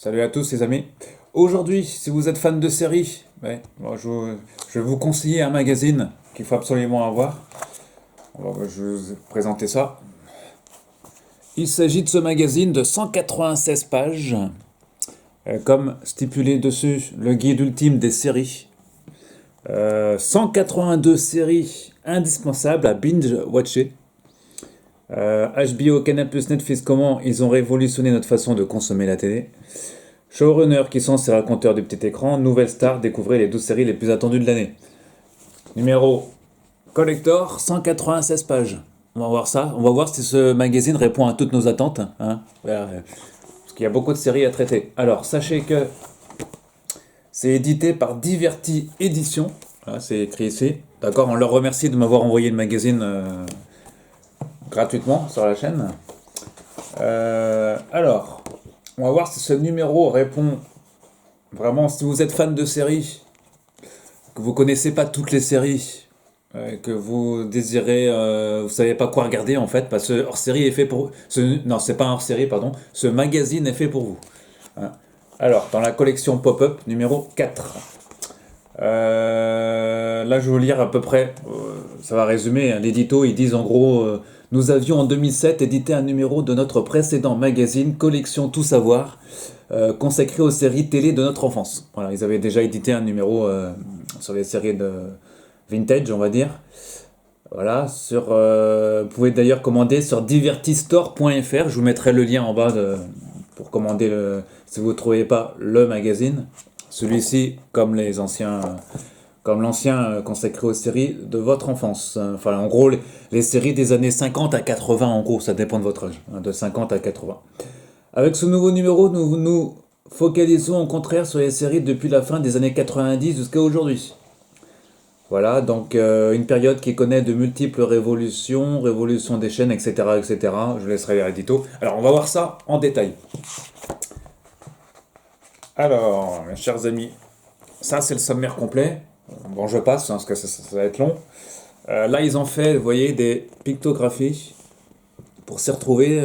Salut à tous les amis. Aujourd'hui, si vous êtes fan de séries, je vais vous conseiller un magazine qu'il faut absolument avoir. Je vais vous présenter ça. Il s'agit de ce magazine de 196 pages, comme stipulé dessus, le guide ultime des séries. 182 séries indispensables à binge-watcher. HBO, Canal+, Netflix, comment ils ont révolutionné notre façon de consommer la télé. Showrunner qui sont ces raconteurs du petit écran. Nouvelle star, découvrez les 12 séries les plus attendues de l'année. Numéro collector, 196 pages. On va voir ça. On va voir si ce magazine répond à toutes nos attentes, hein. Voilà. Parce qu'il y a beaucoup de séries à traiter. Alors, sachez que c'est édité par Diverty Éditions. Voilà, c'est écrit ici. D'accord, on leur remercie de m'avoir envoyé le magazine gratuitement sur la chaîne. Alors, on va voir si ce numéro répond vraiment, si vous êtes fan de séries, que vous connaissez pas toutes les séries, que vous désirez, vous savez pas quoi regarder en fait, parce que hors-série est fait pour, non, c'est pas un hors-série, pardon, ce magazine est fait pour vous. Hein. Alors, dans la collection Pop-up numéro 4. Là, je vais vous lire à peu près, ça va résumer, hein, l'édito, ils disent en gros, nous avions en 2007 édité un numéro de notre précédent magazine, Collection Tout Savoir, consacré aux séries télé de notre enfance. Voilà, ils avaient déjà édité un numéro sur les séries de vintage, on va dire. Voilà, vous pouvez d'ailleurs commander sur divertistore.fr, je vous mettrai le lien en bas pour commander si vous ne trouvez pas le magazine. Celui-ci, comme les anciens, comme l'ancien consacré aux séries de votre enfance. Enfin, en gros, les séries des années 50 à 80, en gros, ça dépend de votre âge, hein, de 50 à 80. Avec ce nouveau numéro, nous nous focalisons au contraire sur les séries depuis la fin des années 90 jusqu'à aujourd'hui. Voilà, donc une période qui connaît de multiples révolutions, révolution des chaînes, etc., etc. Je laisserai les réditos. Alors, on va voir ça en détail. Alors, mes chers amis, ça c'est le sommaire complet. Bon, je passe, hein, parce que ça va être long. Là, ils ont fait, vous voyez, des pictographies pour s'y retrouver.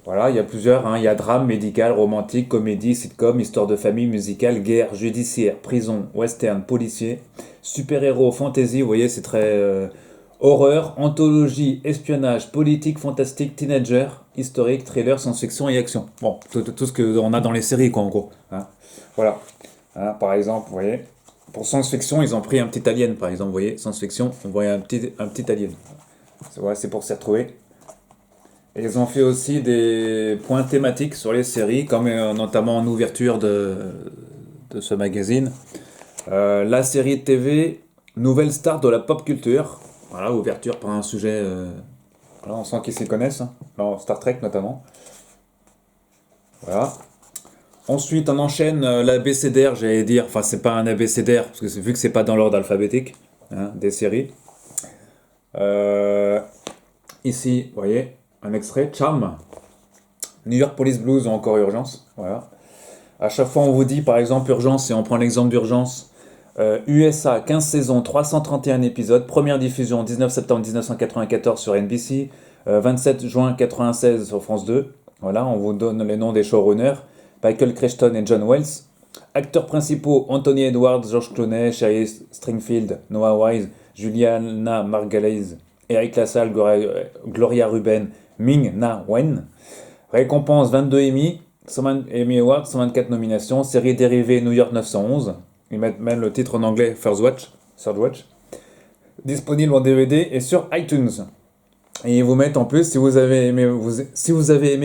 Voilà, il y a plusieurs, hein. Il y a drame, médical, romantique, comédie, sitcom, histoire de famille, musicale, guerre, judiciaire, prison, western, policier, super-héros, fantasy, vous voyez, c'est très horreur, anthologie, espionnage, politique, fantastique, teenager, historique, thriller, science-fiction et action. Bon, tout ce qu'on a dans les séries, quoi, en gros. Hein. Voilà. Hein, par exemple, vous voyez, pour science-fiction, ils ont pris un petit alien, par exemple, vous voyez, science-fiction, on voit un petit alien. C'est pour s'y retrouver. Et ils ont fait aussi des points thématiques sur les séries, comme notamment en ouverture de ce magazine. La série de TV, nouvelle star de la pop culture. Voilà, ouverture par un sujet. Voilà, on sent qu'ils s'y connaissent, hein. Dans Star Trek notamment. Voilà. Ensuite, on enchaîne l'ABCDR, j'allais dire. Enfin, c'est pas un ABCDR, parce que vu que c'est pas dans l'ordre alphabétique, hein, des séries. Euh, Ici, vous voyez, un extrait, Charm, New York Police Blues ou encore Urgence. Voilà. À chaque fois, on vous dit, par exemple, Urgence, et on prend l'exemple d'Urgence. USA, 15 saisons, 331 épisodes, première diffusion 19 septembre 1994 sur NBC, 27 juin 96 sur France 2. Voilà, on vous donne les noms des showrunners. Michael Crichton et John Wells. Acteurs principaux, Anthony Edwards, George Clooney, Sherry Stringfield, Noah Wise, Juliana Margulies, Eric Lassalle, Gloria Ruben, Ming-Na Wen. Récompense 22 Emmy, Emmy Awards, 124 nominations. Série dérivée New York 911. Ils mettent même le titre en anglais Third Watch. Disponible en DVD et sur iTunes. Et ils vous mettent en plus, si vous avez aimé,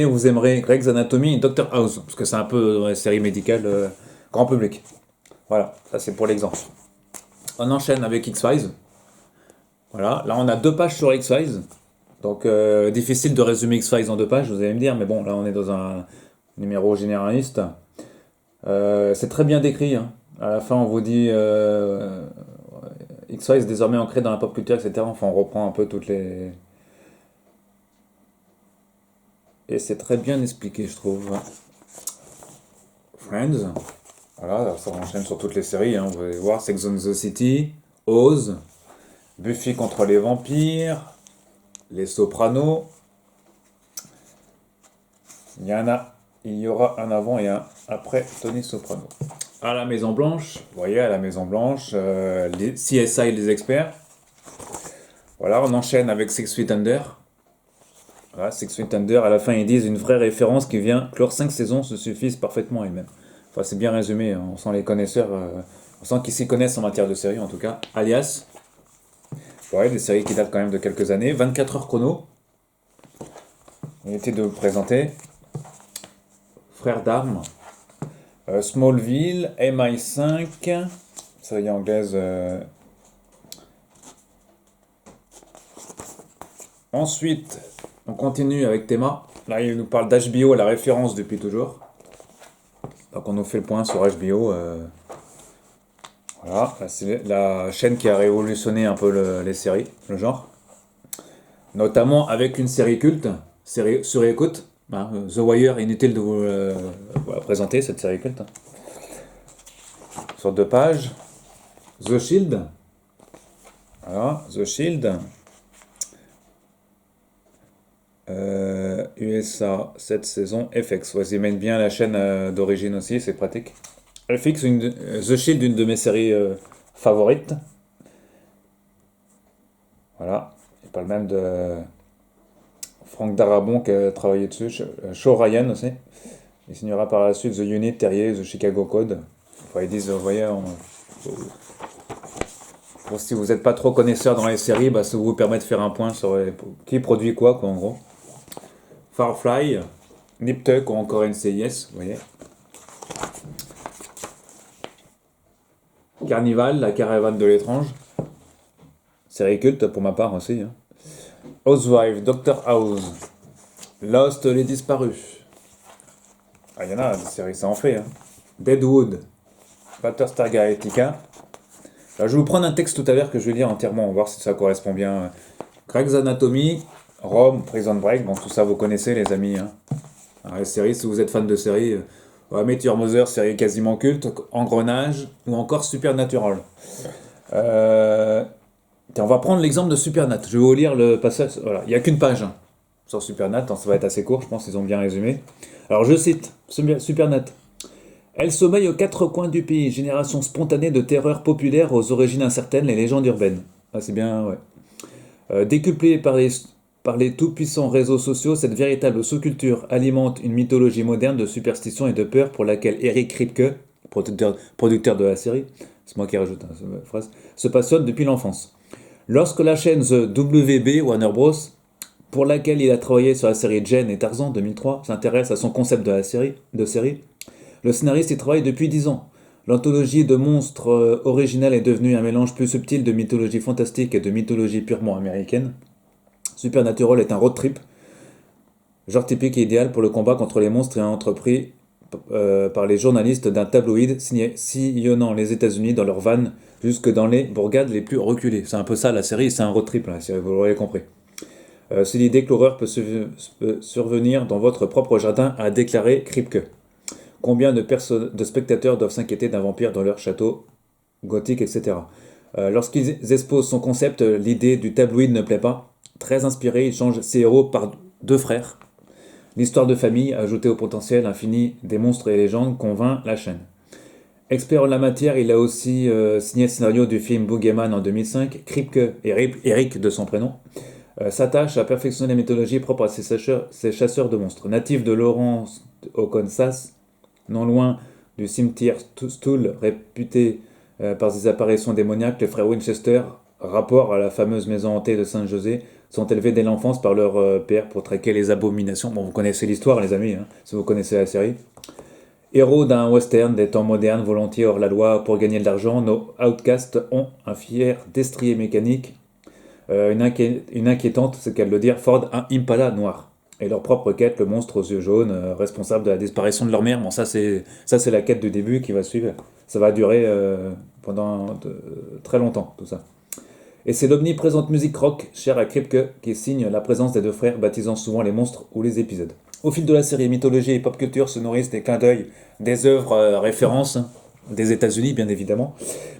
vous aimerez Grey's Anatomy et Doctor House, parce que c'est un peu dans les séries médicales grand public. Voilà, ça c'est pour l'exemple. On enchaîne avec X-Files. Voilà, là on a 2 pages sur X-Files. Donc difficile de résumer X-Files en 2 pages, vous allez me dire, mais bon, là on est dans un numéro généraliste. C'est très bien décrit, hein. À la fin on vous dit X-Files désormais ancré dans la pop culture, etc. Enfin on reprend un peu toutes les... Et c'est très bien expliqué, je trouve. Friends. Voilà, ça enchaîne sur toutes les séries, hein. Vous allez voir, Sex and the City, Oz, Buffy contre les vampires, Les Sopranos, Il y aura un avant et un après Tony Soprano. À la Maison Blanche, vous voyez, à la Maison Blanche, les CSI, les experts. Voilà, on enchaîne avec Six Feet Under. Voilà, Six Feet Under, à la fin ils disent une vraie référence qui vient clore 5 saisons se suffisent parfaitement à elle-même. Enfin, c'est bien résumé, hein. On sent les connaisseurs, on sent qu'ils s'y connaissent en matière de série en tout cas. Alias, ouais, des séries qui datent quand même de quelques années. 24 heures chrono, il était de vous présenter. Frères d'armes. Smallville, MI5, série anglaise. Ensuite, on continue avec Théma. Là, il nous parle d'HBO, la référence depuis toujours. Donc, on nous fait le point sur HBO. Voilà, là, c'est la chaîne qui a révolutionné un peu les séries, le genre. Notamment avec une série culte, série sur écoute. Hein, The Wire, inutile de vous la présenter, cette série culte. Sur 2 pages. The Shield. Voilà, The Shield. USA, 7 saisons. FX. Ouais, ils mènent bien la chaîne d'origine aussi, c'est pratique. FX, The Shield, une de mes séries favorites. Voilà. Il parle même de Franck Darabont qui a travaillé dessus. Shaw Ryan aussi. Il signera par la suite The Unit, Terrier, The Chicago Code. Enfin, ils disent, vous voyez, si vous n'êtes pas trop connaisseur dans les séries, bah, ça vous permet de faire un point sur qui produit quoi, en gros. Firefly, Nip Tuck ou encore NCIS, vous voyez. Carnival, la caravane de l'étrange. Série culte pour ma part aussi. Hein. Housewives, Doctor House, Lost, les disparus. Ah, il y en a des séries, ça en fait. Hein. Deadwood, Battlestar Galactica. Alors, je vais vous prendre un texte tout à l'heure que je vais lire entièrement, on va voir si ça correspond bien. Grey's Anatomy, Rome, Prison Break, bon tout ça vous connaissez les amis. Hein. Alors, les séries, si vous êtes fan de séries, Met Your Mother, série quasiment culte, Engrenage ou encore Supernatural. On va prendre l'exemple de Supernat. Je vais vous lire le passage. Voilà, il n'y a qu'une page hein, sur Supernat, ça va être assez court, je pense qu'ils ont bien résumé. Alors je cite Supernat. Elle sommeille aux 4 coins du pays, génération spontanée de terreur populaire aux origines incertaines, les légendes urbaines. Ah, c'est bien, ouais. Décuplée par les tout-puissants réseaux sociaux, cette véritable sous-culture alimente une mythologie moderne de superstition et de peur pour laquelle Eric Kripke, producteur de la série, c'est moi qui rajoute cette phrase, se passionne depuis l'enfance. Lorsque la chaîne The WB, Warner Bros., pour laquelle il a travaillé sur la série Jen et Tarzan 2003, s'intéresse à son concept de série, le scénariste y travaille depuis 10 ans. L'anthologie de monstres originale est devenue un mélange plus subtil de mythologie fantastique et de mythologie purement américaine. Supernatural est un road trip, genre typique et idéal pour le combat contre les monstres et entrepris par les journalistes d'un tabloïd sillonnant les États-Unis dans leur van jusque dans les bourgades les plus reculées. C'est un peu ça la série, c'est un road trip, la série, vous l'aurez compris. C'est l'idée que l'horreur peut survenir dans votre propre jardin, a déclaré Kripke. Combien de spectateurs doivent s'inquiéter d'un vampire dans leur château gothique, etc. Lorsqu'ils exposent son concept, l'idée du tabloïd ne plaît pas. Très inspiré, il change ses héros par 2 frères. L'histoire de famille, ajoutée au potentiel infini des monstres et légendes, convainc la chaîne. Expert en la matière, il a aussi signé le scénario du film Boogeyman en 2005. Kripke, Eric de son prénom, s'attache à perfectionner la mythologie propre à ses chasseurs de monstres. Natif de Lawrence, au Kansas, non loin du cimetière Stool, réputé par ses apparitions démoniaques, les frères Winchester, rapport à la fameuse maison hantée de Saint-José, sont élevés dès l'enfance par leur père pour traquer les abominations. Bon, vous connaissez l'histoire, les amis, hein, si vous connaissez la série. Héros d'un western des temps modernes, volontiers hors la loi pour gagner de l'argent, nos outcasts ont un fier destrier mécanique, une inquiétante, c'est qu'elle le dire, Ford, un Impala noir. Et leur propre quête, le monstre aux yeux jaunes, responsable de la disparition de leur mère. Bon, ça c'est la quête du début qui va suivre. Ça va durer pendant très longtemps, tout ça. Et c'est l'omniprésente musique rock, chère à Kripke, qui signe la présence des 2 frères, baptisant souvent les monstres ou les épisodes. Au fil de la série, mythologie et pop culture se nourrissent des clins d'œil, des œuvres références, des États-Unis bien évidemment,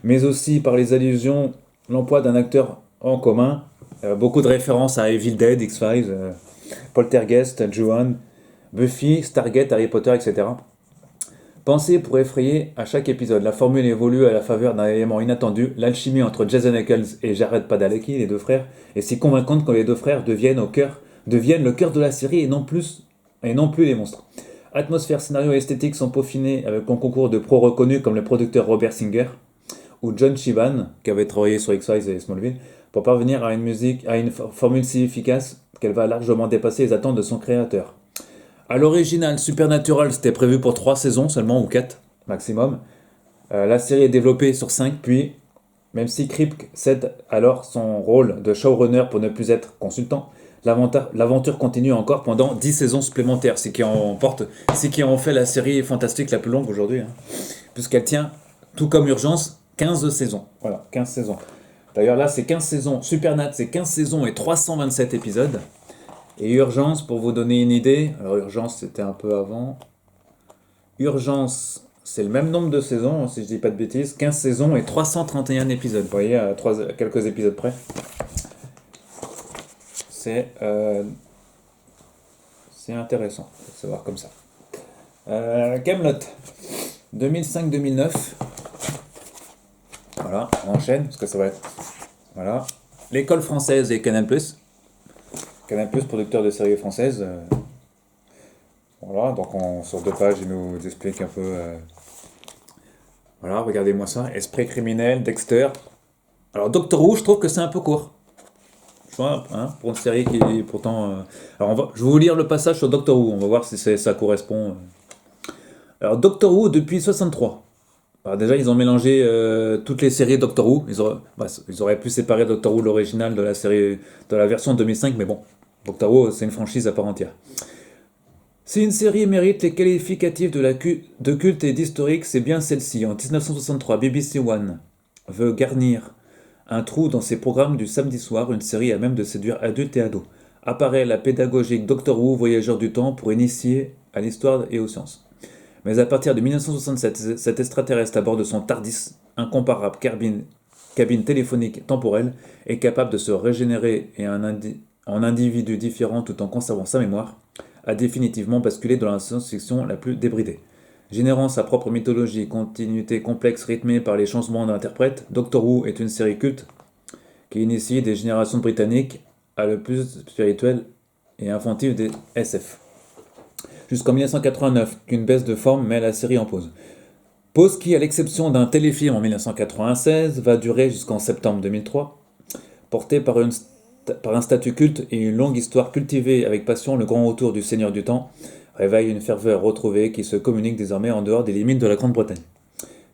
mais aussi par les allusions, l'emploi d'un acteur en commun, beaucoup de références à Evil Dead, X-Files, Poltergeist, Ju-On, Buffy, Stargate, Harry Potter, etc. Pensez pour effrayer à chaque épisode. La formule évolue à la faveur d'un élément inattendu. L'alchimie entre Jason Ackles et Jared Padalecki, les deux frères, est si convaincante que les deux frères deviennent le cœur de la série et non plus les monstres. Atmosphère, scénario et esthétique sont peaufinés avec un concours de pros reconnus comme le producteur Robert Singer ou John Shiban, qui avait travaillé sur X-Files et Smallville, pour parvenir à une formule si efficace qu'elle va largement dépasser les attentes de son créateur. À l'original, Supernatural, c'était prévu pour 3 saisons seulement, ou 4 maximum. La série est développée sur 5, puis, même si Kripke cède alors son rôle de showrunner pour ne plus être consultant, l'aventure continue encore pendant 10 saisons supplémentaires, ce qui en fait la série fantastique la plus longue aujourd'hui, puisqu'elle tient, tout comme Urgence, 15 saisons. Voilà, 15 saisons. D'ailleurs là, c'est 15 saisons. Supernat, c'est 15 saisons et 327 épisodes. Et Urgence, pour vous donner une idée, alors Urgence c'était un peu avant. Urgence, c'est le même nombre de saisons, si je dis pas de bêtises, 15 saisons et 331 épisodes. Vous voyez, à quelques épisodes près. C'est intéressant de savoir comme ça. Camelot, 2005-2009. Voilà, on enchaîne, parce que ça va être... Voilà. L'école française et Canal+. Canal+, producteur de séries françaises. Voilà, donc sur 2 pages, il nous explique un peu... Voilà, regardez-moi ça. Esprit criminel, Dexter. Alors, Doctor Who, je trouve que c'est un peu court. Je vois, pour une série qui est pourtant... Alors, je vais vous lire le passage sur Doctor Who. On va voir si ça correspond. Alors, Doctor Who depuis 63. Alors déjà, ils ont mélangé toutes les séries Doctor Who. Ils auraient pu séparer Doctor Who, l'original, de la version 2005, mais bon, Doctor Who, c'est une franchise à part entière. Si une série mérite les qualificatifs de culte et d'historique, c'est bien celle-ci. En 1963, BBC One veut garnir un trou dans ses programmes du samedi soir, une série à même de séduire adultes et ados. Apparaît la pédagogique Doctor Who, voyageur du temps, pour initier à l'histoire et aux sciences. Mais à partir de 1967, cet extraterrestre à bord de son TARDIS, incomparable cabine téléphonique temporelle, est capable de se régénérer en individu différent tout en conservant sa mémoire, a définitivement basculé dans la science-fiction la plus débridée. Générant sa propre mythologie, continuité complexe rythmée par les changements d'interprètes, Doctor Who est une série culte qui initie des générations de Britanniques à le plus spirituel et inventif des SF. Jusqu'en 1989, qu'une baisse de forme met la série en pause. Pause qui, à l'exception d'un téléfilm en 1996, va durer jusqu'en septembre 2003, porté par un statut culte et une longue histoire cultivée avec passion. Le grand retour du Seigneur du Temps réveille une ferveur retrouvée qui se communique désormais en dehors des limites de la Grande-Bretagne.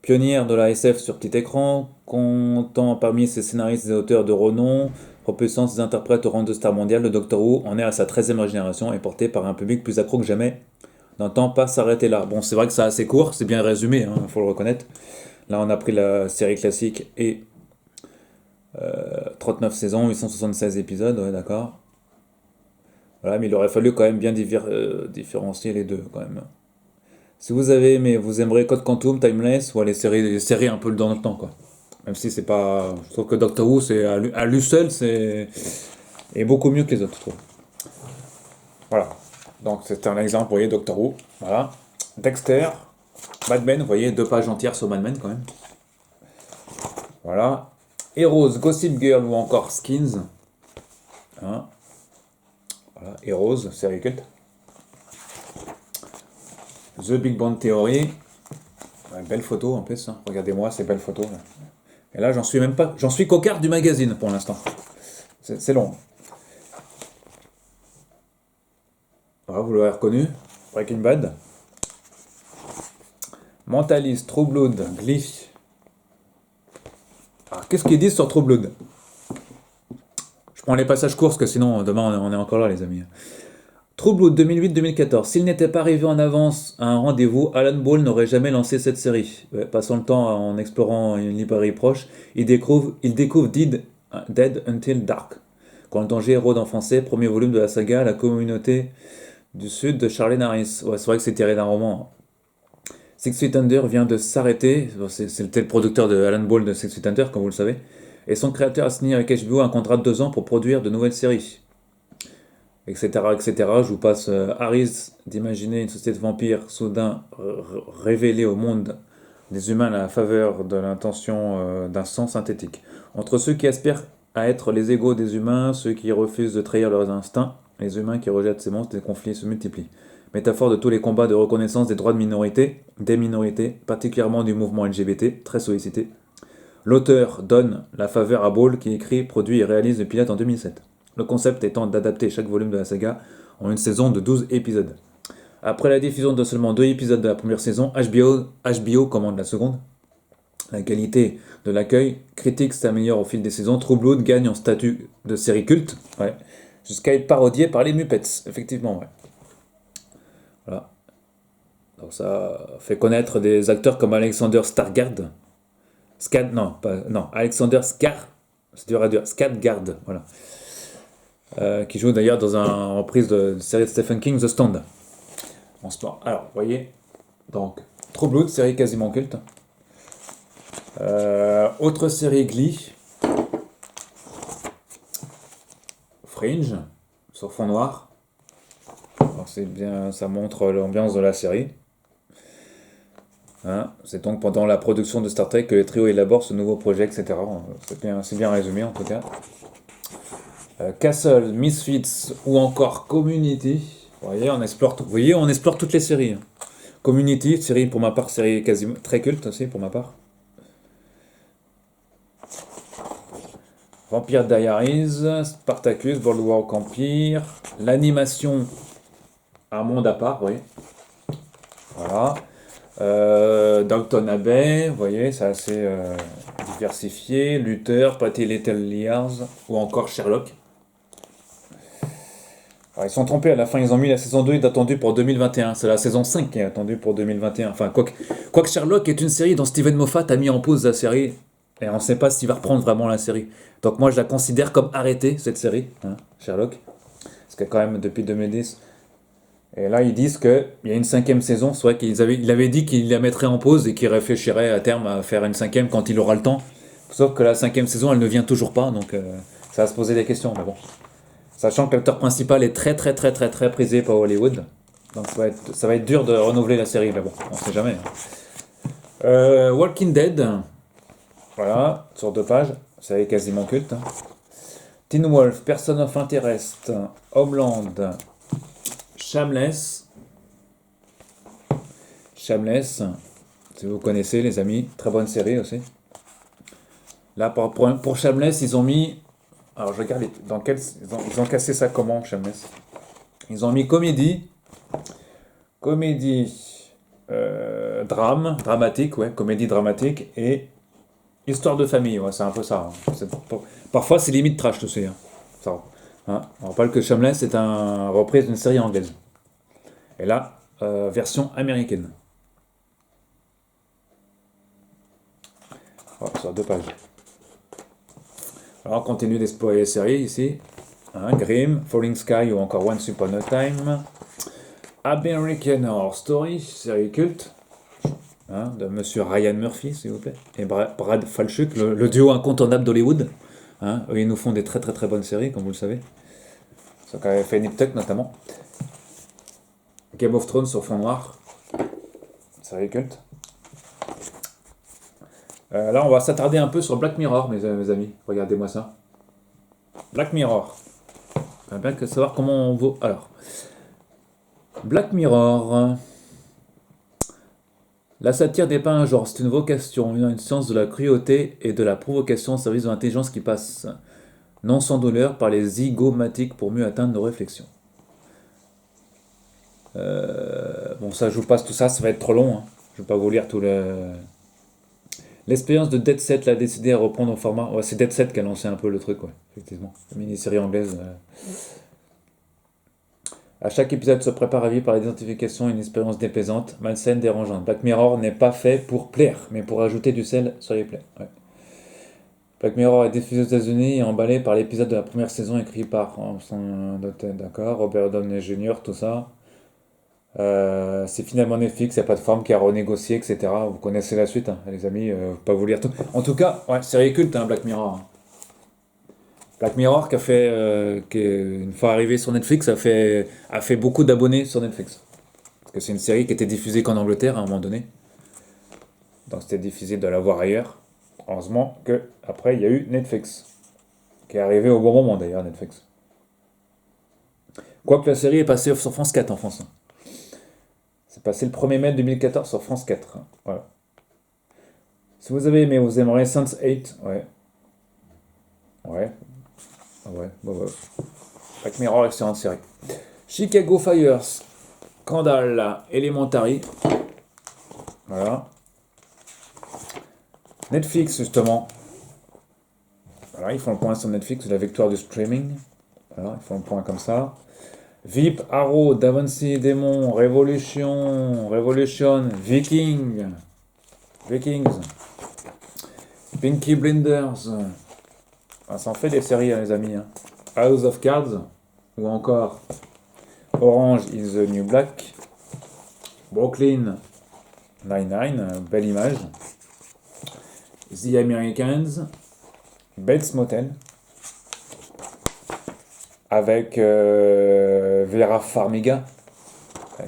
Pionnière de la SF sur petit écran, comptant parmi ses scénaristes et auteurs de renom, propulsant ses interprètes au rang de star mondiale, le Doctor Who en est à sa 13e génération et porté par un public plus accro que jamais. N'entend pas s'arrêter là. Bon, c'est vrai que c'est assez court, c'est bien résumé, faut le reconnaître. Là, on a pris la série classique et 39 saisons, 876 épisodes, ouais, d'accord. Voilà, mais il aurait fallu quand même bien différencier les deux, quand même. Si vous avez aimé, vous aimerez Code Quantum, Timeless, ou les séries un peu dans le temps, quoi. Même si c'est pas... Je trouve que Doctor Who, c'est à lui seul, est beaucoup mieux que les autres, je trouve. Voilà. Donc, c'était un exemple, vous voyez, Doctor Who. Voilà. Dexter, Mad Men, vous voyez, 2 pages entières sur Mad Men, quand même. Voilà. Heroes, Gossip Girl ou encore Skins. Voilà. Heroes, série culte. The Big Bang Theory. Ouais, belle photo en plus, regardez-moi ces belles photos. Là. Et là, j'en suis qu'au quart du magazine pour l'instant. C'est long. Voilà, vous l'aurez reconnu. Breaking Bad. Mentalist, True Blood, Glee. Alors, qu'est-ce qu'ils disent sur True Blood? Je prends les passages courts parce que sinon, demain, on est encore là, les amis. True Blood 2008-2014. S'il n'était pas arrivé en avance à un rendez-vous, Alan Ball n'aurait jamais lancé cette série. Passant le temps en explorant une librairie proche, il découvre Dead Until Dark. Quand le danger rôde en français, premier volume de la saga, la communauté du Sud de Charlene Harris. Ouais, c'est vrai que c'est tiré d'un roman. Six Feet Under vient de s'arrêter. C'était le producteur de Alan Ball de Six Feet Under, comme vous le savez. Et son créateur a signé avec HBO un contrat de 2 ans pour produire de nouvelles séries. etc., etc. Je vous passe Harris d'imaginer une société de vampires soudain révélée au monde des humains à la faveur de l'intention d'un sang synthétique. Entre ceux qui aspirent à être les égaux des humains, ceux qui refusent de trahir leurs instincts, les humains qui rejettent ces monstres, les conflits se multiplient. Métaphore de tous les combats de reconnaissance des droits de minorité, des minorités, particulièrement du mouvement LGBT, très sollicité. L'auteur donne la faveur à Ball qui écrit, produit et réalise le pilote en 2007. Le concept étant d'adapter chaque volume de la saga en une saison de 12 épisodes. Après la diffusion de seulement 2 épisodes de la première saison, HBO commande la seconde. La qualité de l'accueil critique s'améliore au fil des saisons. True Blood gagne en statut de série culte, ouais, jusqu'à être parodié par les Muppets, effectivement. Ouais. Voilà. Donc ça fait connaître des acteurs comme Alexander Skarsgård. Alexander Skarsgård, voilà. Qui joue d'ailleurs dans une reprise de série de Stephen King, The Stand. En sport. Alors, vous voyez, donc, True Blood, série quasiment culte. Autre série Glee. Fringe, sur fond noir. Alors, c'est bien, ça montre l'ambiance de la série. Hein, c'est donc pendant la production de Star Trek que le trio élabore ce nouveau projet, etc. C'est bien résumé en tout cas. Castle, Misfits ou encore Community. Vous voyez, on explore toutes les séries. Hein. Community, série pour ma part, série quasiment très culte aussi pour ma part. Vampire Diaries, Spartacus, Boardwalk Empire, l'animation Un monde à part, oui. Voilà. Downton Abbey, vous voyez, c'est assez diversifié. Luther, Patty Little Liars ou encore Sherlock. Alors, ils sont trompés à la fin, ils ont mis la saison 2 est attendue pour 2021. C'est la saison 5 qui est attendue pour 2021. Enfin, quoique Sherlock est une série dont Steven Moffat a mis en pause la série. Et on ne sait pas s'il va reprendre vraiment la série. Donc moi je la considère comme arrêtée, cette série, hein, Sherlock. Parce que quand même depuis 2010. Et là ils disent qu'il y a une 5e saison. C'est vrai qu'il avait dit qu'il la mettrait en pause et qu'il réfléchirait à terme à faire une 5e quand il aura le temps. Sauf que la 5e saison elle ne vient toujours pas. Donc ça va se poser des questions. Mais bon. Sachant que l'acteur principal est très très très très très prisé par Hollywood. Donc ça va être dur de renouveler la série. Mais bon, on ne sait jamais. Walking Dead. Voilà, sur 2 pages, ça est quasiment culte. Teen Wolf, Person of Interest, Homeland, Shameless. Shameless, si vous connaissez les amis, très bonne série aussi. Là, pour Shameless, ils ont mis... Alors je regarde dans quel... Ils ont cassé ça comment, Shameless? Ils ont mis comédie, dramatique, ouais, comédie dramatique et... Histoire de famille, ouais, c'est un peu ça. Hein. Parfois, c'est limite trash, tu sais. Hein. Ça, hein. On rappelle que Shameless est une reprise d'une série anglaise. Et là, version américaine. Oh, sur 2 pages. Alors, on continue d'explorer les séries ici. Hein, Grimm, Falling Sky ou encore Once Upon a Time. American Horror Story, série culte. Hein, de Monsieur Ryan Murphy, s'il vous plaît, et Brad Falchuk, le duo incontournable d'Hollywood. Hein, eux, ils nous font des très très très bonnes séries, comme vous le savez. Ils ont fait Nip Tuck notamment. Game of Thrones sur fond noir. Série culte. Là, on va s'attarder un peu sur Black Mirror, mes amis. Regardez-moi ça. Black Mirror. On va bien savoir comment on vaut. Alors, Black Mirror. La satire n'est pas un genre, c'est une vocation, une science de la cruauté et de la provocation au service de l'intelligence qui passe, non sans douleur, par les zygomatiques pour mieux atteindre nos réflexions. Bon, ça, je vous passe tout ça, ça va être trop long. Hein. Je ne vais pas vous lire tout le... L'expérience de Dead Set l'a décidé à reprendre au format... Ouais, c'est Dead Set qui a lancé un peu le truc, ouais, effectivement. La mini-série anglaise... À chaque épisode se prépare à vivre par l'identification une expérience déplaisante, malsaine, dérangeante. Black Mirror n'est pas fait pour plaire, mais pour ajouter du sel sur les plaies. Ouais. Black Mirror est diffusé aux États-Unis et emballé par l'épisode de la première saison écrit par d'accord, Robert Downey Jr., tout ça. C'est finalement Netflix, la plateforme qui a renégocié, etc. Vous connaissez la suite, hein, les amis, pas vous lire tout. En tout cas, ouais, série culte, hein, Black Mirror. Black Mirror, qui est, une fois arrivé sur Netflix, a fait beaucoup d'abonnés sur Netflix. Parce que c'est une série qui était diffusée qu'en Angleterre à un moment donné. Donc c'était difficile de la voir ailleurs. Heureusement que après il y a eu Netflix, qui est arrivé au bon moment d'ailleurs, Netflix. Quoique la série est passée sur France 4 en France, hein. C'est passé le 1er mai 2014 sur France 4, hein. Voilà. Si vous avez aimé, vous aimerez Sense8. Ouais. Ouais. Ah ouais. Bah ouais. Black Mirror, excellente série. Chicago Fire, Scandal, Elementary. Voilà. Netflix, justement. Voilà, ils font le point sur Netflix, la victoire du streaming. Voilà, ils font le point comme ça. VIP, Arrow, Da Vinci, Démon, Revolution, Vikings, Pinky Blinders. Ah, ça en fait des séries, hein, les amis, hein. House of Cards, ou encore Orange is the New Black, Brooklyn Nine-Nine, belle image, The Americans, Bates Motel, avec Vera Farmiga,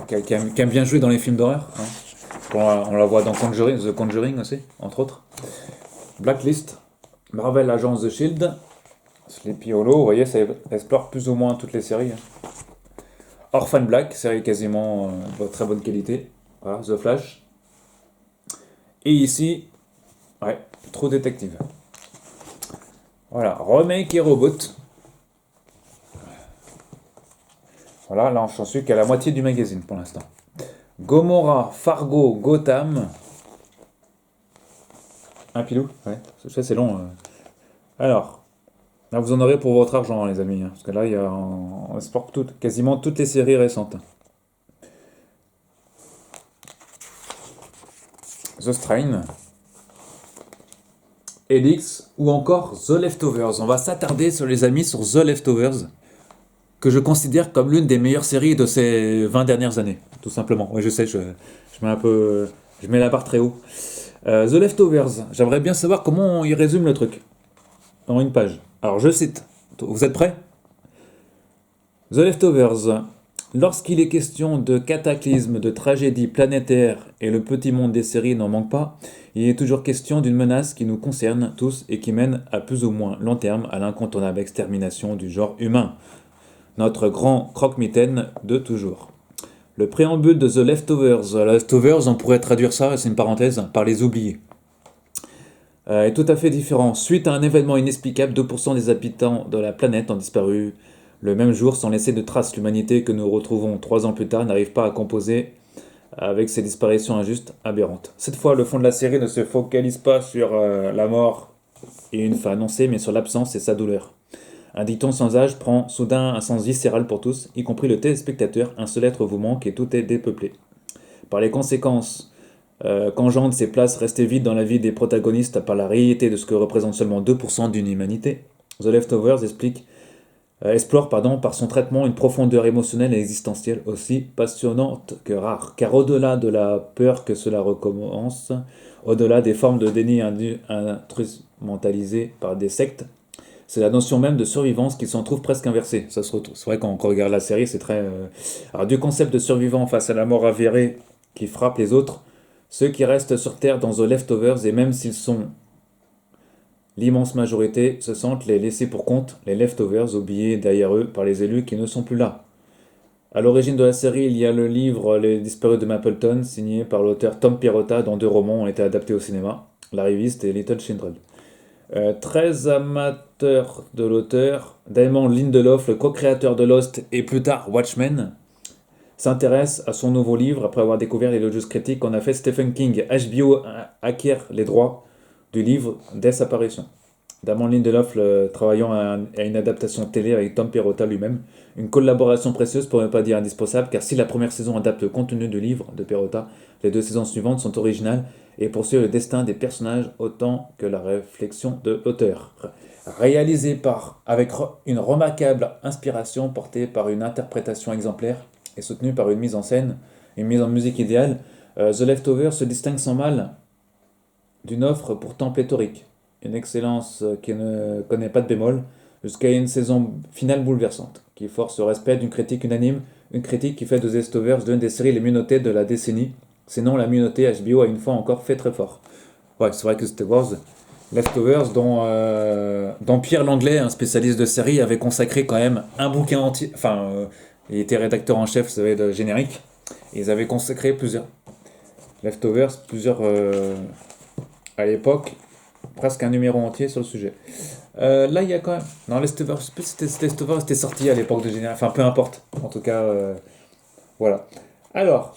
qui aime bien jouer dans les films d'horreur, hein. On la voit dans The Conjuring aussi, entre autres. Blacklist, Marvel Agents de Shield, Sleepy Hollow, vous voyez, ça explore plus ou moins toutes les séries, hein. Orphan Black, série quasiment de très bonne qualité. Voilà, The Flash. Et ici, ouais, True Detective. Voilà, Remake et Reboot. Voilà, là j'en suis qu'à la moitié du magazine pour l'instant. Gomorrah, Fargo, Gotham. Un pilou, ouais, c'est long. Alors, là vous en aurez pour votre argent, hein, les amis, hein, parce que là on exporte quasiment toutes les séries récentes. The Strain, Elix ou encore The Leftovers. On va s'attarder sur les amis sur The Leftovers, que je considère comme l'une des meilleures séries de ces 20 dernières années, tout simplement. Oui, je sais, je mets un peu, je mets la barre très haut. The Leftovers, j'aimerais bien savoir comment il résume le truc en une page. Alors je cite, vous êtes prêts? The Leftovers. Lorsqu'il est question de cataclysmes, de tragédies planétaires, et le petit monde des séries n'en manque pas, il est toujours question d'une menace qui nous concerne tous et qui mène à plus ou moins long terme à l'incontournable extermination du genre humain. Notre grand croque-mitaine de toujours. Le préambule de The Leftovers. Leftovers, on pourrait traduire ça, c'est une parenthèse, par les oubliés. Est tout à fait différent. Suite à un événement inexplicable, 2% des habitants de la planète ont disparu le même jour sans laisser de traces. L'humanité que nous retrouvons 3 ans plus tard n'arrive pas à composer avec ces disparitions injustes, aberrantes. Cette fois, le fond de la série ne se focalise pas sur la mort et une fin annoncée, mais sur l'absence et sa douleur. Un dicton sans âge prend soudain un sens viscéral pour tous, y compris le téléspectateur. Un seul être vous manque et tout est dépeuplé. Par les conséquences qu'engendrent ces places restées vides dans la vie des protagonistes par la réalité de ce que représente seulement 2% d'une humanité, The Leftovers explore par son traitement une profondeur émotionnelle et existentielle aussi passionnante que rare. Car au-delà de la peur que cela recommence, au-delà des formes de déni instrumentalisées par des sectes, c'est la notion même de survivance qui s'en trouve presque inversée. Ça se retrouve. C'est vrai quand on regarde la série, c'est très. Alors du concept de survivant face à la mort avérée qui frappe les autres, ceux qui restent sur Terre dans The Leftovers, et même s'ils sont l'immense majorité, se sentent les laissés pour compte, les leftovers oubliés derrière eux par les élus qui ne sont plus là. À l'origine de la série, il y a le livre Les disparus de Mapleton, signé par l'auteur Tom Perrotta, dont 2 romans ont été adaptés au cinéma, La Riviste et Little Children. Très amateur de l'auteur, Damon Lindelof, le co-créateur de Lost et plus tard Watchmen, s'intéresse à son nouveau livre après avoir découvert l'élogieux critique qu'en a fait Stephen King. HBO acquiert les droits du livre dès sa parution. Damon Lindelof travaillant à une adaptation télé avec Tom Perrotta lui-même, une collaboration précieuse pour ne pas dire indispensable, car si la première saison adapte le contenu du livre de Perrotta, les 2 saisons suivantes sont originales et poursuivent le destin des personnages autant que la réflexion de l'auteur. Réalisé avec une remarquable inspiration portée par une interprétation exemplaire et soutenue par une mise en scène, une mise en musique idéale, The Leftovers se distingue sans mal d'une offre pourtant pléthorique. Une excellence qui ne connaît pas de bémol, jusqu'à une saison finale bouleversante, qui force au respect d'une critique unanime, une critique qui fait de The Leftovers l'une des séries les mieux notées de la décennie. Sinon, la mieux notée, HBO a une fois encore fait très fort. Ouais, c'est vrai que Star Wars, Leftovers, dont Pierre Langlais, un spécialiste de série, avait consacré quand même un bouquin entier. Enfin, il était rédacteur en chef, vous savez, de générique. Et ils avaient consacré plusieurs Leftovers, à l'époque, presque un numéro entier sur le sujet. Là, il y a quand même. Non, Leftovers, je sais plus si Leftovers était sorti à l'époque de générique. Enfin, peu importe. En tout cas, voilà. Alors,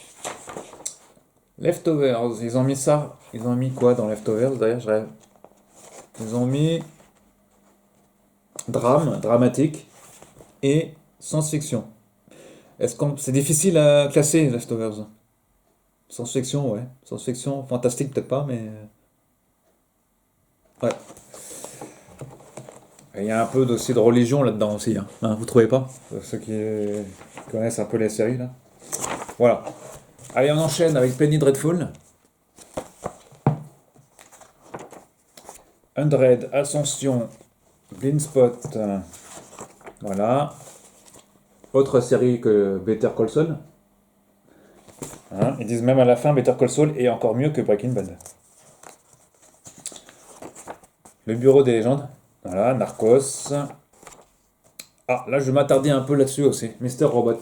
Leftovers, ils ont mis ça. Ils ont mis quoi dans Leftovers d'ailleurs Ils ont mis dramatique et science-fiction. C'est difficile à classer Leftovers? Science-fiction, ouais. Science-fiction, fantastique peut-être pas, mais ouais. Et il y a un peu aussi de religion là-dedans aussi, hein. Hein, vous trouvez pas? Ceux qui connaissent un peu les séries là. Voilà. Allez, on enchaîne avec Penny Dreadful. 100, Ascension, Blind Spot. Voilà. Autre série que Better Call Saul. Hein, ils disent même à la fin Better Call Saul est encore mieux que Breaking Bad. Le Bureau des légendes. Voilà, Narcos. Ah, là je vais m'attarder un peu là-dessus aussi. Mr. Robot.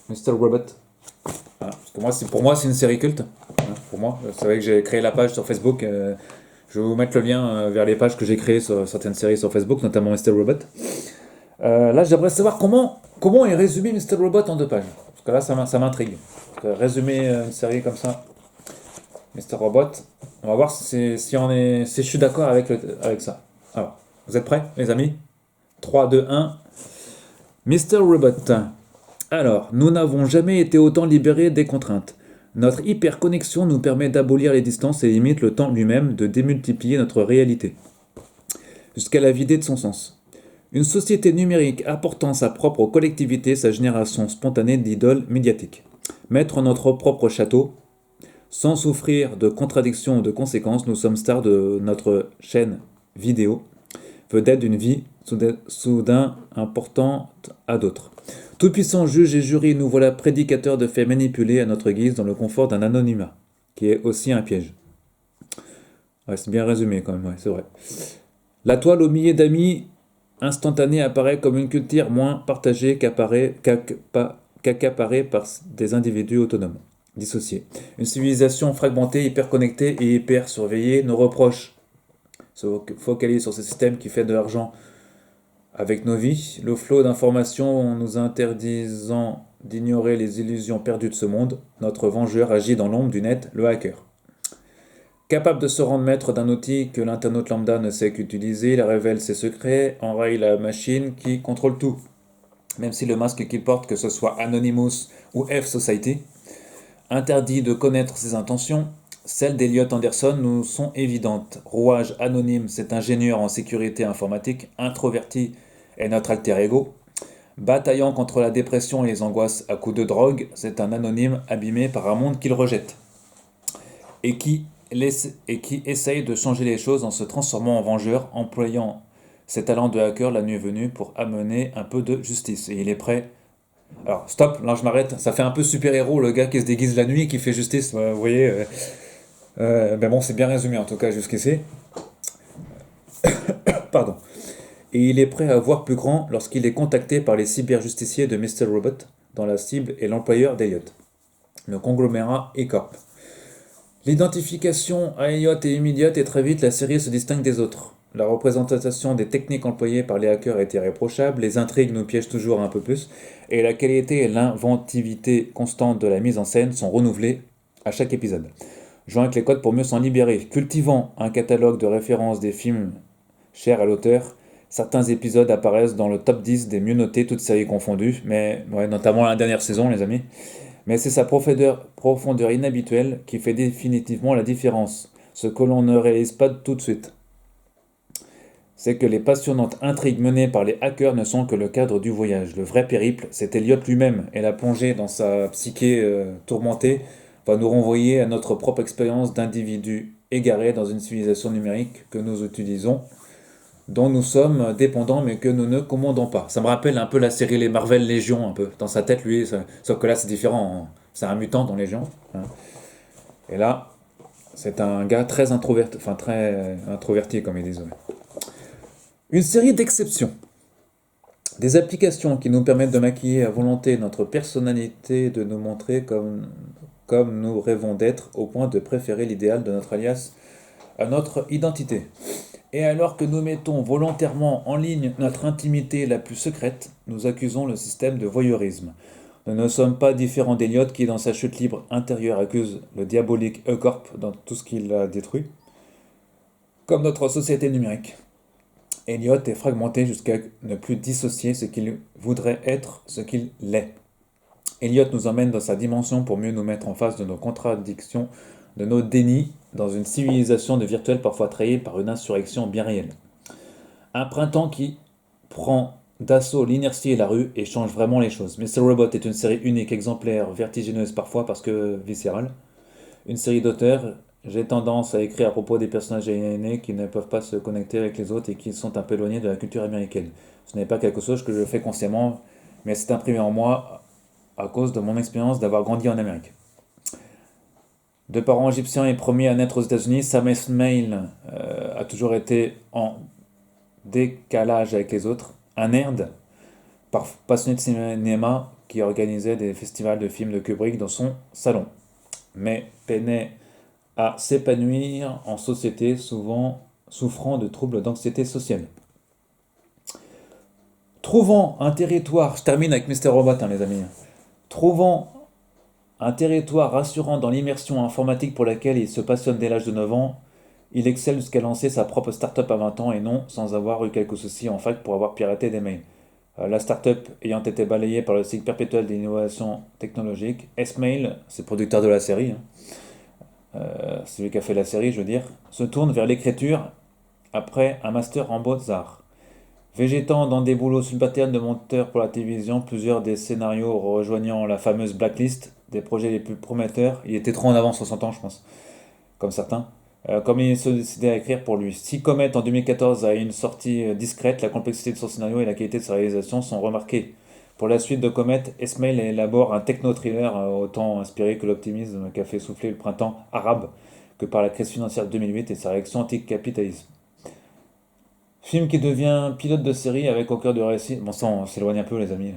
Mr. Robot. Ah, parce que pour moi, c'est une série culte. Hein, pour moi, vous savez que j'ai créé la page sur Facebook. Je vais vous mettre le lien vers les pages que j'ai créées sur certaines séries sur Facebook, notamment Mr. Robot. Là, j'aimerais savoir comment est résumé Mr. Robot en 2 pages. Parce que là, ça m'intrigue. Résumer une série comme ça, Mr. Robot, on va voir si je suis d'accord avec ça. Alors, vous êtes prêts, les amis? 3, 2, 1. Mr. Robot. Alors, nous n'avons jamais été autant libérés des contraintes. Notre hyperconnexion nous permet d'abolir les distances et limite le temps lui-même, de démultiplier notre réalité, jusqu'à la vider de son sens. Une société numérique apportant sa propre collectivité, sa génération spontanée d'idoles médiatiques. Maître notre propre château, sans souffrir de contradictions ou de conséquences, nous sommes stars de notre chaîne vidéo, vedette d'une vie soudain importante à d'autres. Tout-puissant juge et jury, nous voilà prédicateurs de faits manipulés à notre guise dans le confort d'un anonymat, qui est aussi un piège. Ouais, c'est bien résumé quand même, ouais, c'est vrai. La toile aux milliers d'amis instantanée apparaît comme une culture moins partagée qu'accaparée par des individus autonomes, dissociés. Une civilisation fragmentée, hyper connectée et hyper surveillée. Nos reproches se focalisent sur ce système qui fait de l'argent avec nos vies. Le flot d'informations nous interdisant d'ignorer les illusions perdues de ce monde. Notre vengeur agit dans l'ombre du net, le hacker. Capable de se rendre maître d'un outil que l'internaute lambda ne sait qu'utiliser, il révèle ses secrets, enraye la machine qui contrôle tout. Même si le masque qu'il porte, que ce soit Anonymous ou F-Society, interdit de connaître ses intentions, celles d'Elliot Anderson nous sont évidentes. Rouage anonyme, cet ingénieur en sécurité informatique, introverti, est notre alter ego. Bataillant contre la dépression et les angoisses à coups de drogue, c'est un anonyme abîmé par un monde qu'il rejette. Et qui essaye de changer les choses en se transformant en vengeur, employant ses talents de hacker la nuit venue pour amener un peu de justice. Et il est prêt. Alors, stop, là je m'arrête. Ça fait un peu super-héros, le gars qui se déguise la nuit et qui fait justice. Vous voyez, ben bon, c'est bien résumé en tout cas jusqu'ici. Pardon. Et il est prêt à voir plus grand lorsqu'il est contacté par les cyberjusticiers de Mr. Robot, dont la cible est l'employeur d'Elliot, le conglomérat E-Corp. L'identification à Elliot est immédiate et très vite la série se distingue des autres. La représentation des techniques employées par les hackers est irréprochable, les intrigues nous piègent toujours un peu plus, et la qualité et l'inventivité constante de la mise en scène sont renouvelées à chaque épisode. Jouant avec les codes pour mieux s'en libérer, cultivant un catalogue de références des films chers à l'auteur, certains épisodes apparaissent dans le top 10 des mieux notés, toutes séries confondues, mais ouais, notamment la dernière saison, les amis. Mais c'est sa profondeur inhabituelle qui fait définitivement la différence, ce que l'on ne réalise pas tout de suite. C'est que les passionnantes intrigues menées par les hackers ne sont que le cadre du voyage. Le vrai périple, c'est Elliot lui-même, et la plongée dans sa psyché tourmentée va nous renvoyer à notre propre expérience d'individu égaré dans une civilisation numérique que nous utilisons dont nous sommes dépendants mais que nous ne commandons pas. Ça me rappelle un peu la série Les Marvel Légion, un peu. Dans sa tête, lui, sauf que là c'est différent. C'est un mutant dans Légion. Hein. Et là, c'est un gars très introverti, enfin très introverti comme ils disent. Ouais. Une série d'exceptions. Des applications qui nous permettent de maquiller à volonté notre personnalité, de nous montrer comme nous rêvons d'être, au point de préférer l'idéal de notre alias à notre identité. Et alors que nous mettons volontairement en ligne notre intimité la plus secrète, nous accusons le système de voyeurisme. Nous ne sommes pas différents d'Eliot qui, dans sa chute libre intérieure, accuse le diabolique E-Corp dans tout ce qu'il a détruit, comme notre société numérique. Eliot est fragmenté jusqu'à ne plus dissocier ce qu'il voudrait être, ce qu'il l'est. Eliot nous emmène dans sa dimension pour mieux nous mettre en face de nos contradictions, de nos dénis, dans une civilisation de virtuel parfois trahie par une insurrection bien réelle. Un printemps qui prend d'assaut l'inertie et la rue et change vraiment les choses. Mr. Robot est une série unique, exemplaire, vertigineuse parfois parce que viscérale. Une série d'auteurs. J'ai tendance à écrire à propos des personnages aliénés qui ne peuvent pas se connecter avec les autres et qui sont un peu éloignés de la culture américaine. Ce n'est pas quelque chose que je fais consciemment, mais c'est imprimé en moi à cause de mon expérience d'avoir grandi en Amérique. De parents égyptiens et premier à naître aux États-Unis, Sam Esmail a toujours été en décalage avec les autres. Un nerd, passionné de cinéma, qui organisait des festivals de films de Kubrick dans son salon. Mais peinait à s'épanouir en société, souvent souffrant de troubles d'anxiété sociale. Trouvant un territoire, je termine avec Mr. Robot, les amis. Trouvant un territoire rassurant dans l'immersion informatique pour laquelle il se passionne dès l'âge de 9 ans, il excelle jusqu'à lancer sa propre start-up à 20 ans et non sans avoir eu quelques soucis en fac pour avoir piraté des mails. La start-up ayant été balayée par le cycle perpétuel d'innovation technologique, S-Mail, c'est producteur de la série, c'est lui qui a fait la série, je veux dire, se tourne vers l'écriture après un master en beaux-arts. Végétant dans des boulots subalternes de monteur pour la télévision, plusieurs des scénarios rejoignant la fameuse blacklist des projets les plus prometteurs, il était trop en avance sur son temps, je pense, comme certains. Comme il se décidait à écrire pour lui. Si Comet en 2014 a eu une sortie discrète, la complexité de son scénario et la qualité de sa réalisation sont remarquées. Pour la suite de Comet, Esmail élabore un techno-thriller autant inspiré que l'optimisme qu'a fait souffler le printemps arabe que par la crise financière de 2008 et sa réaction anti-capitalisme. Film qui devient pilote de série avec au cœur du récit, bon ça on s'éloigne un peu les amis,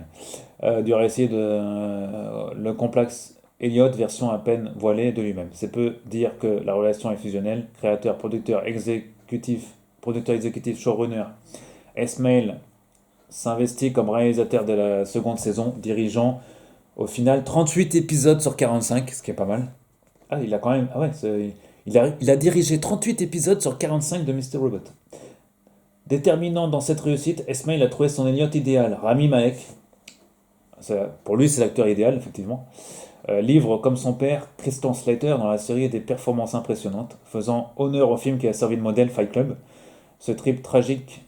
du récit de le complexe Elliot, version à peine voilée de lui-même. C'est peu dire que la relation est fusionnelle, créateur, producteur exécutif, showrunner. Esmail s'investit comme réalisateur de la seconde saison, dirigeant au final 38 épisodes sur 45, ce qui est pas mal. Ah, il a quand même. Ah ouais, il a dirigé 38 épisodes sur 45 de Mr. Robot. Déterminant dans cette réussite, Esmail a trouvé son Elliot idéal, Rami Malek. Pour lui, c'est l'acteur idéal, effectivement. Livre comme son père, Christian Slater, dans la série des performances impressionnantes, faisant honneur au film qui a servi de modèle Fight Club. Ce trip tragique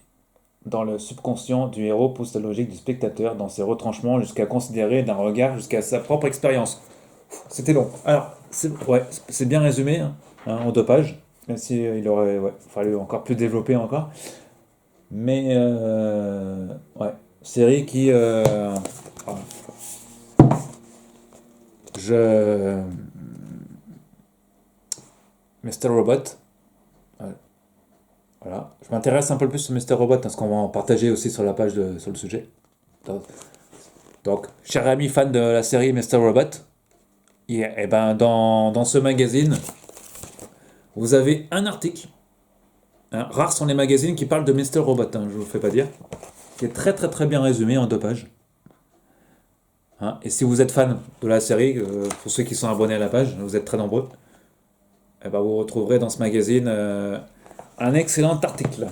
dans le subconscient du héros pousse la logique du spectateur dans ses retranchements jusqu'à considérer d'un regard jusqu'à sa propre expérience. C'était long. Alors, c'est bien résumé, en 2 pages, même si il aurait fallu encore plus développer encore. Mais, ouais, série qui... je... Mr. Robot. Voilà. Je m'intéresse un peu plus sur Mr. Robot, parce qu'on va en partager aussi sur la page sur le sujet. Donc, cher ami fan de la série Mr. Robot, et ben dans ce magazine, vous avez un article. Rares sont les magazines qui parlent de Mr. Robot, je vous fais pas dire. Qui est très très très bien résumé en 2 pages. Et si vous êtes fan de la série, pour ceux qui sont abonnés à la page, vous êtes très nombreux, et ben vous retrouverez dans ce magazine un excellent article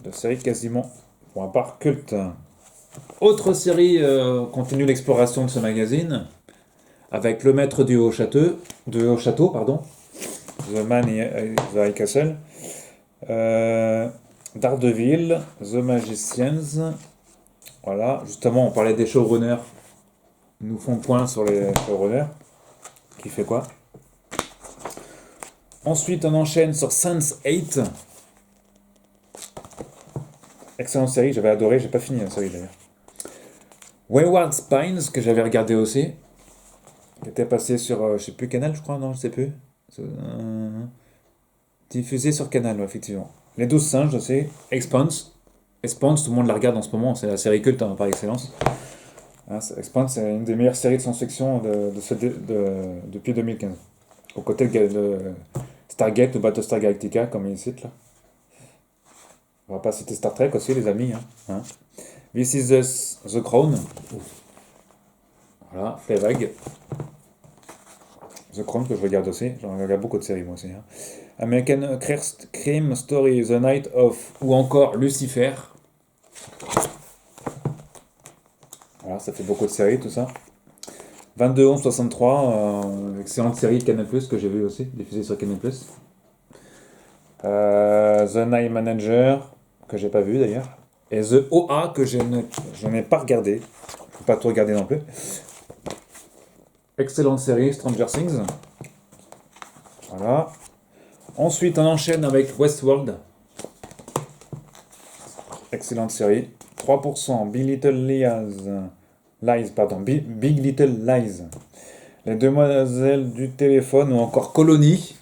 de série quasiment, pour ma part, culte. Autre série continue l'exploration de ce magazine avec Le Maître du Haut-Château, pardon, The Man in the High Castle, Daredevil, The Magicians. Voilà, justement, on parlait des showrunners. Ils nous font point sur les showrunners. Qui fait quoi? Ensuite, on enchaîne sur Sense8. Excellente série, j'avais adoré, j'ai pas fini la série d'ailleurs. Wayward Pines, que j'avais regardé aussi, qui était passé sur, je sais plus, Canal, je crois, non, je sais plus. Diffusé sur Canal, ouais, effectivement. Les 12 singes, je sais. Expanse. Expanse, tout le monde la regarde en ce moment, c'est la série culte hein, par excellence. Hein, Expanse, c'est une des meilleures séries de science-fiction depuis 2015. Aux côtés de Stargate ou Battlestar Galactica, comme ils citent là. On va pas citer Star Trek aussi, les amis. Hein. This is the Crown. Voilà, Fleabag. The Crown que je regarde aussi. J'en regarde beaucoup de séries moi aussi. Hein. American Crime Story, The Night of, ou encore Lucifer. Voilà, ça fait beaucoup de séries tout ça. 22-11-63, excellente série de Canal+, que j'ai vue aussi, diffusée sur Canal+. The Night Manager, que j'ai pas vu d'ailleurs. Et The OA, que je n'ai pas regardé. Je ne peux pas tout regarder non plus. Excellente série, Stranger Things. Voilà. Ensuite, on enchaîne avec Westworld. Excellente série. 3%, Big Little Big Little Lies. Les Demoiselles du téléphone ou encore Colony.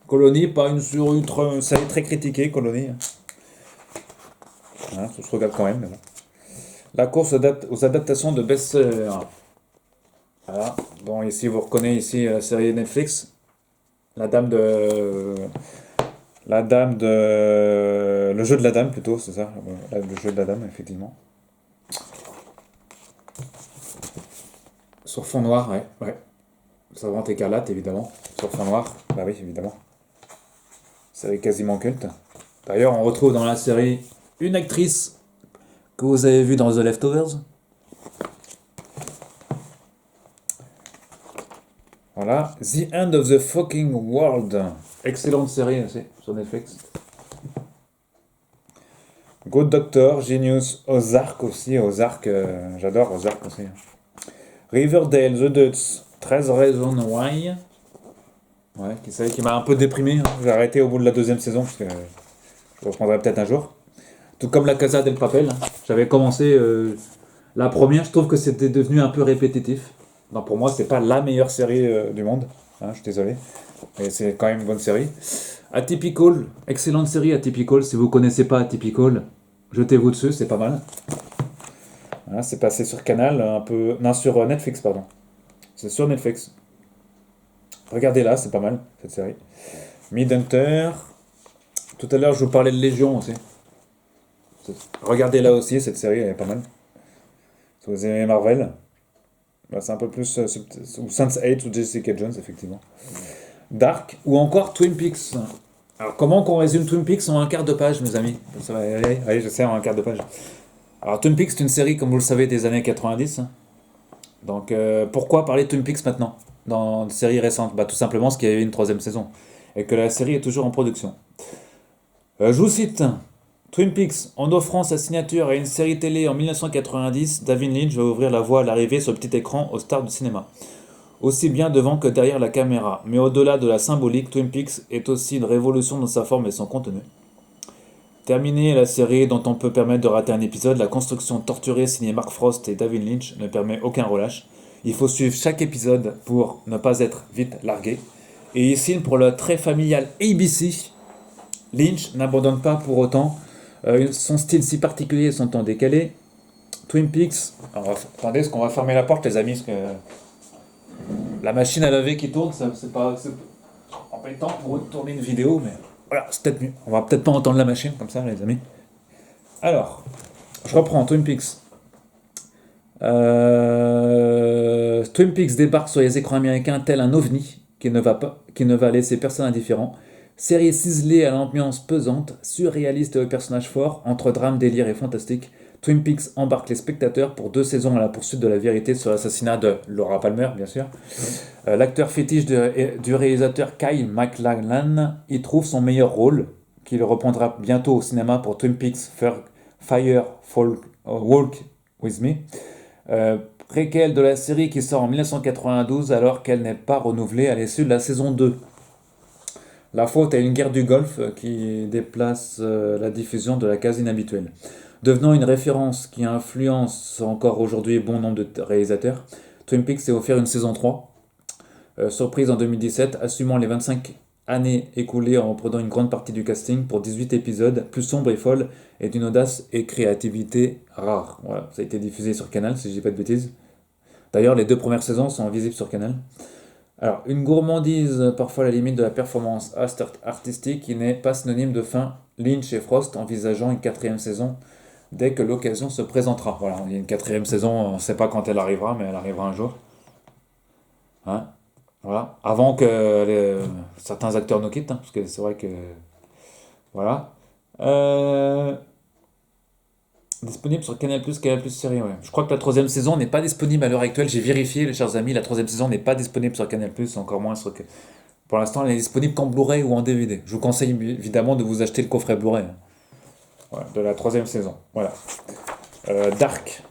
Colony, pas une série très critiquée, Colony. Hein, ça se regarde quand même. Mais bon. La course aux adaptations de best-sellers. Voilà. Bon, ici, vous reconnaissez ici la série Netflix. La dame de... Le jeu de la dame, plutôt, c'est ça. Le jeu de la dame, effectivement. Sur fond noir, ouais. Savante écarlate, évidemment. Sur fond noir, bah oui, évidemment. Série quasiment culte. D'ailleurs, on retrouve dans la série une actrice que vous avez vue dans The Leftovers. Voilà. The End of the Fucking World. Excellente série aussi, sur Netflix. Good Doctor, Genius, Ozark aussi. Ozark, j'adore Ozark aussi. Riverdale, The Dudes, 13 Reasons Why. Ouais, qui m'a un peu déprimé. Hein. J'ai arrêté au bout de la deuxième saison, parce que je reprendrai peut-être un jour. Tout comme La Casa del Papel. Hein. J'avais commencé la première, je trouve que c'était devenu un peu répétitif. Non, pour moi, c'est pas la meilleure série du monde. Hein, je suis désolé. Mais c'est quand même une bonne série. Atypical, excellente série Atypical. Si vous connaissez pas Atypical, jetez-vous dessus, c'est pas mal. Voilà, c'est passé sur Canal, un peu... Non, sur Netflix, pardon. C'est sur Netflix. Regardez-la, c'est pas mal, cette série. Mindhunter. Tout à l'heure, je vous parlais de Légion aussi. Regardez-la aussi, cette série, elle est pas mal. Si vous aimez Marvel. Bah, c'est un peu plus... ou Sense8 ou Jessica Jones, effectivement. Dark, ou encore Twin Peaks. Alors, comment qu'on résume Twin Peaks en un quart de page, mes amis? Ça va, allez, je sais, en un quart de page. Alors, Twin Peaks, c'est une série, comme vous le savez, des années 90. Donc, pourquoi parler de Twin Peaks maintenant, dans une série récente? Bah, tout simplement parce qu'il y avait une troisième saison, et que la série est toujours en production. Je vous cite, Twin Peaks, en offrant sa signature à une série télé en 1990, David Lynch va ouvrir la voie à l'arrivée sur le petit écran aux stars du cinéma. Aussi bien devant que derrière la caméra. Mais au-delà de la symbolique, Twin Peaks est aussi une révolution dans sa forme et son contenu. Terminée la série dont on peut permettre de rater un épisode, la construction torturée signée Mark Frost et David Lynch ne permet aucun relâche. Il faut suivre chaque épisode pour ne pas être vite largué. Et il signe pour le très familial ABC. Lynch n'abandonne pas pour autant son style si particulier et son temps décalé. Twin Peaks... Alors, attendez, est-ce qu'on va fermer la porte, les amis, parce que... La machine à laver qui tourne, c'est pas embêtant pour tourner une vidéo, mais voilà, c'est peut-être mieux. On va peut-être pas entendre la machine comme ça, les amis. Alors, je reprends Twin Peaks. Twin Peaks débarque sur les écrans américains tel un ovni qui ne va laisser personne indifférent. Série ciselée à l'ambiance pesante, surréaliste et aux personnages forts, entre drame, délire et fantastique. Twin Peaks embarque les spectateurs pour 2 saisons à la poursuite de la vérité sur l'assassinat de Laura Palmer, bien sûr. L'acteur fétiche du réalisateur Kyle MacLachlan y trouve son meilleur rôle, qu'il reprendra bientôt au cinéma pour Twin Peaks Fire Walk With Me. Préquel de la série qui sort en 1992 alors qu'elle n'est pas renouvelée à l'issue de la saison 2. La faute à une guerre du Golfe qui déplace la diffusion de la case inhabituelle. Devenant une référence qui influence encore aujourd'hui bon nombre de réalisateurs, Twin Peaks s'est offert une saison 3, surprise en 2017, assumant les 25 années écoulées en reprenant une grande partie du casting pour 18 épisodes, plus sombres et folles, et d'une audace et créativité rare. Voilà, ça a été diffusé sur Canal, si je dis pas de bêtises. D'ailleurs, les deux premières saisons sont visibles sur Canal. Alors, une gourmandise parfois à la limite de la performance artistique qui n'est pas synonyme de fin. Lynch et Frost envisageant une quatrième saison dès que l'occasion se présentera. Voilà, il y a une quatrième saison, on ne sait pas quand elle arrivera, mais elle arrivera un jour. Hein, voilà. Avant que certains acteurs nous quittent, hein, parce que c'est vrai que... Voilà. Euh, Disponible sur Canal+, série, ouais. Je crois que la troisième saison n'est pas disponible à l'heure actuelle. J'ai vérifié, les chers amis, la troisième saison n'est pas disponible sur Canal+, encore moins sur... Pour l'instant, elle est disponible qu'en Blu-ray ou en DVD. Je vous conseille évidemment de vous acheter le coffret Blu-ray, hein. Voilà, de la troisième saison. Voilà. Dark.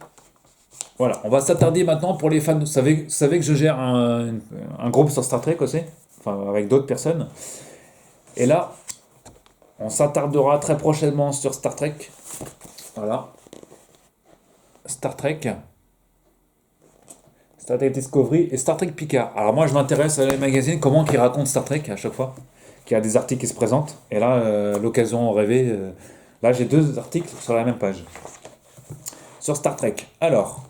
Voilà, on va s'attarder maintenant pour les fans. Vous savez que je gère un groupe sur Star Trek aussi, enfin avec d'autres personnes. Et là, on s'attardera très prochainement sur Star Trek. Voilà. Star Trek. Star Trek Discovery et Star Trek Picard. Alors moi je m'intéresse à les magazines, comment ils racontent Star Trek à chaque fois, qu'il y a des articles qui se présentent. Et là, l'occasion rêvée, là j'ai deux articles sur la même page. Sur Star Trek. Alors,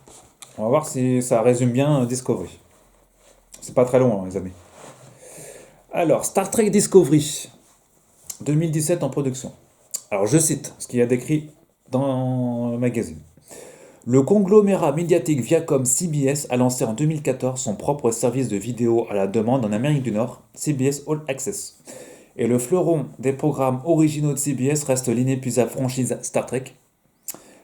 on va voir si ça résume bien Discovery. C'est pas très long, hein, les amis. Alors, Star Trek Discovery, 2017 en production. Alors je cite ce qu'il y a décrit dans le magazine. Le conglomérat médiatique Viacom CBS a lancé en 2014 son propre service de vidéo à la demande en Amérique du Nord, CBS All Access. Et le fleuron des programmes originaux de CBS reste l'inépuisable franchise Star Trek.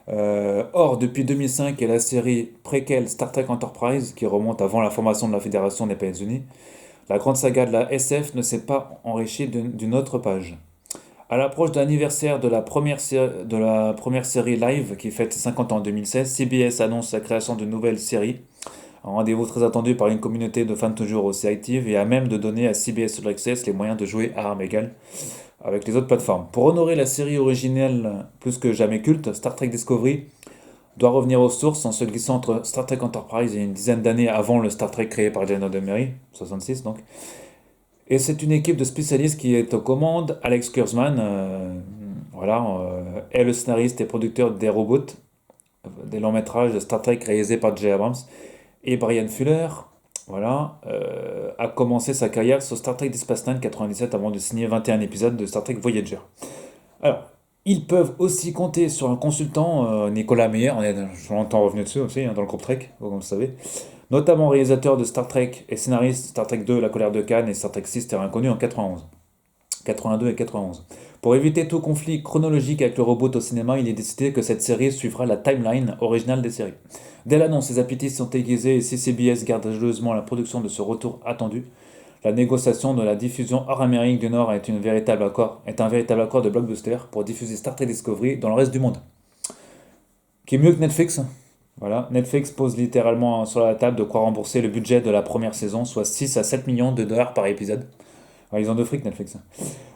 Or, depuis 2005 et la série préquelle Star Trek Enterprise, qui remonte avant la formation de la Fédération des Pays-Unis, la grande saga de la SF ne s'est pas enrichie d'une autre page. À l'approche de l'anniversaire de la première série live qui fête ses 50 ans en 2016, CBS annonce la création d'une nouvelle série, un rendez-vous très attendu par une communauté de fans toujours aussi active et à même de donner à CBS All Access les moyens de jouer à armes égales avec les autres plateformes. Pour honorer la série originelle plus que jamais culte, Star Trek Discovery doit revenir aux sources en se glissant entre Star Trek Enterprise et une dizaine d'années avant le Star Trek créé par Gene Roddenberry, 66 donc. Et c'est une équipe de spécialistes qui est aux commandes. Alex Kurtzman, est le scénariste et producteur des Robots, des longs métrages de Star Trek réalisés par J. Abrams. Et Brian Fuller, a commencé sa carrière sur Star Trek Deep Space Nine 97 avant de signer 21 épisodes de Star Trek Voyager. Alors, ils peuvent aussi compter sur un consultant, Nicolas Meyer, je l'entends revenu dessus aussi, hein, dans le groupe Trek, comme vous le savez, notamment réalisateur de Star Trek et scénariste Star Trek 2, La colère de Khan et Star Trek 6, Terrain inconnu en 91. 82 et 91. Pour éviter tout conflit chronologique avec le robot au cinéma, il est décidé que cette série suivra la timeline originale des séries. Dès l'annonce, les appétits sont aiguisés et si CBS garde jalousement la production de ce retour attendu, la négociation de la diffusion hors Amérique du Nord est un véritable accord de blockbuster pour diffuser Star Trek Discovery dans le reste du monde. Qui est mieux que Netflix. Voilà, Netflix pose littéralement sur la table de quoi rembourser le budget de la première saison, soit 6 à 7 millions de dollars par épisode. Alors, ils ont de fric Netflix.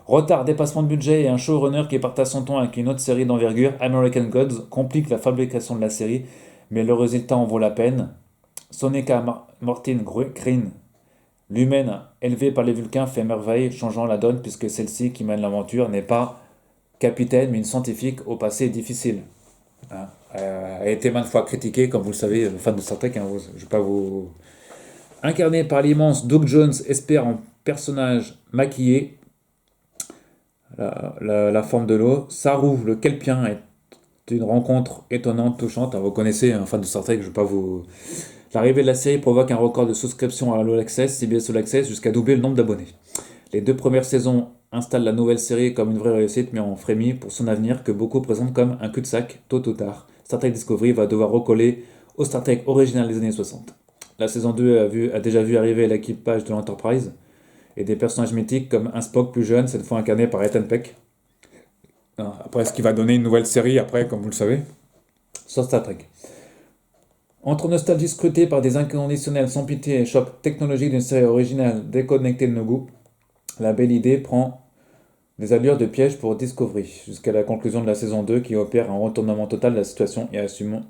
Retard, dépassement de budget et un showrunner qui partage son temps avec une autre série d'envergure, American Gods, complique la fabrication de la série, mais le résultat en vaut la peine. Soneca Martin Green, l'humaine élevée par les Vulcains, fait merveille, changeant la donne puisque celle-ci qui mène l'aventure n'est pas capitaine mais une scientifique au passé difficile. Hein, a été maintes fois critiquée, comme vous le savez, fan de Star Trek, hein, je ne vais pas vous... Incarné par l'immense Doug Jones, espère en personnage maquillé, la forme de l'eau. Saru, le Kelpien, est une rencontre étonnante, touchante. Alors, vous connaissez, un fan de Star Trek, je ne vais pas vous... L'arrivée de la série provoque un record de souscription à All Access, CBS All Access, jusqu'à doubler le nombre d'abonnés. Les 2 premières saisons installent la nouvelle série comme une vraie réussite, mais on frémit pour son avenir que beaucoup présentent comme un cul-de-sac, tôt ou tard. Star Trek Discovery va devoir recoller au Star Trek original des années 60. La saison 2 a déjà vu arriver l'équipage de l'Enterprise et des personnages mythiques comme un Spock plus jeune, cette fois incarné par Ethan Peck. Après, ce qui va donner une nouvelle série, après, comme vous le savez, sur Star Trek. Entre nostalgie scrutée par des inconditionnels sans pitié et choc technologique d'une série originale déconnectée de nos goûts, la belle idée prend Des allures de piège pour Discovery, jusqu'à la conclusion de la saison 2 qui opère un retournement total de la situation et assume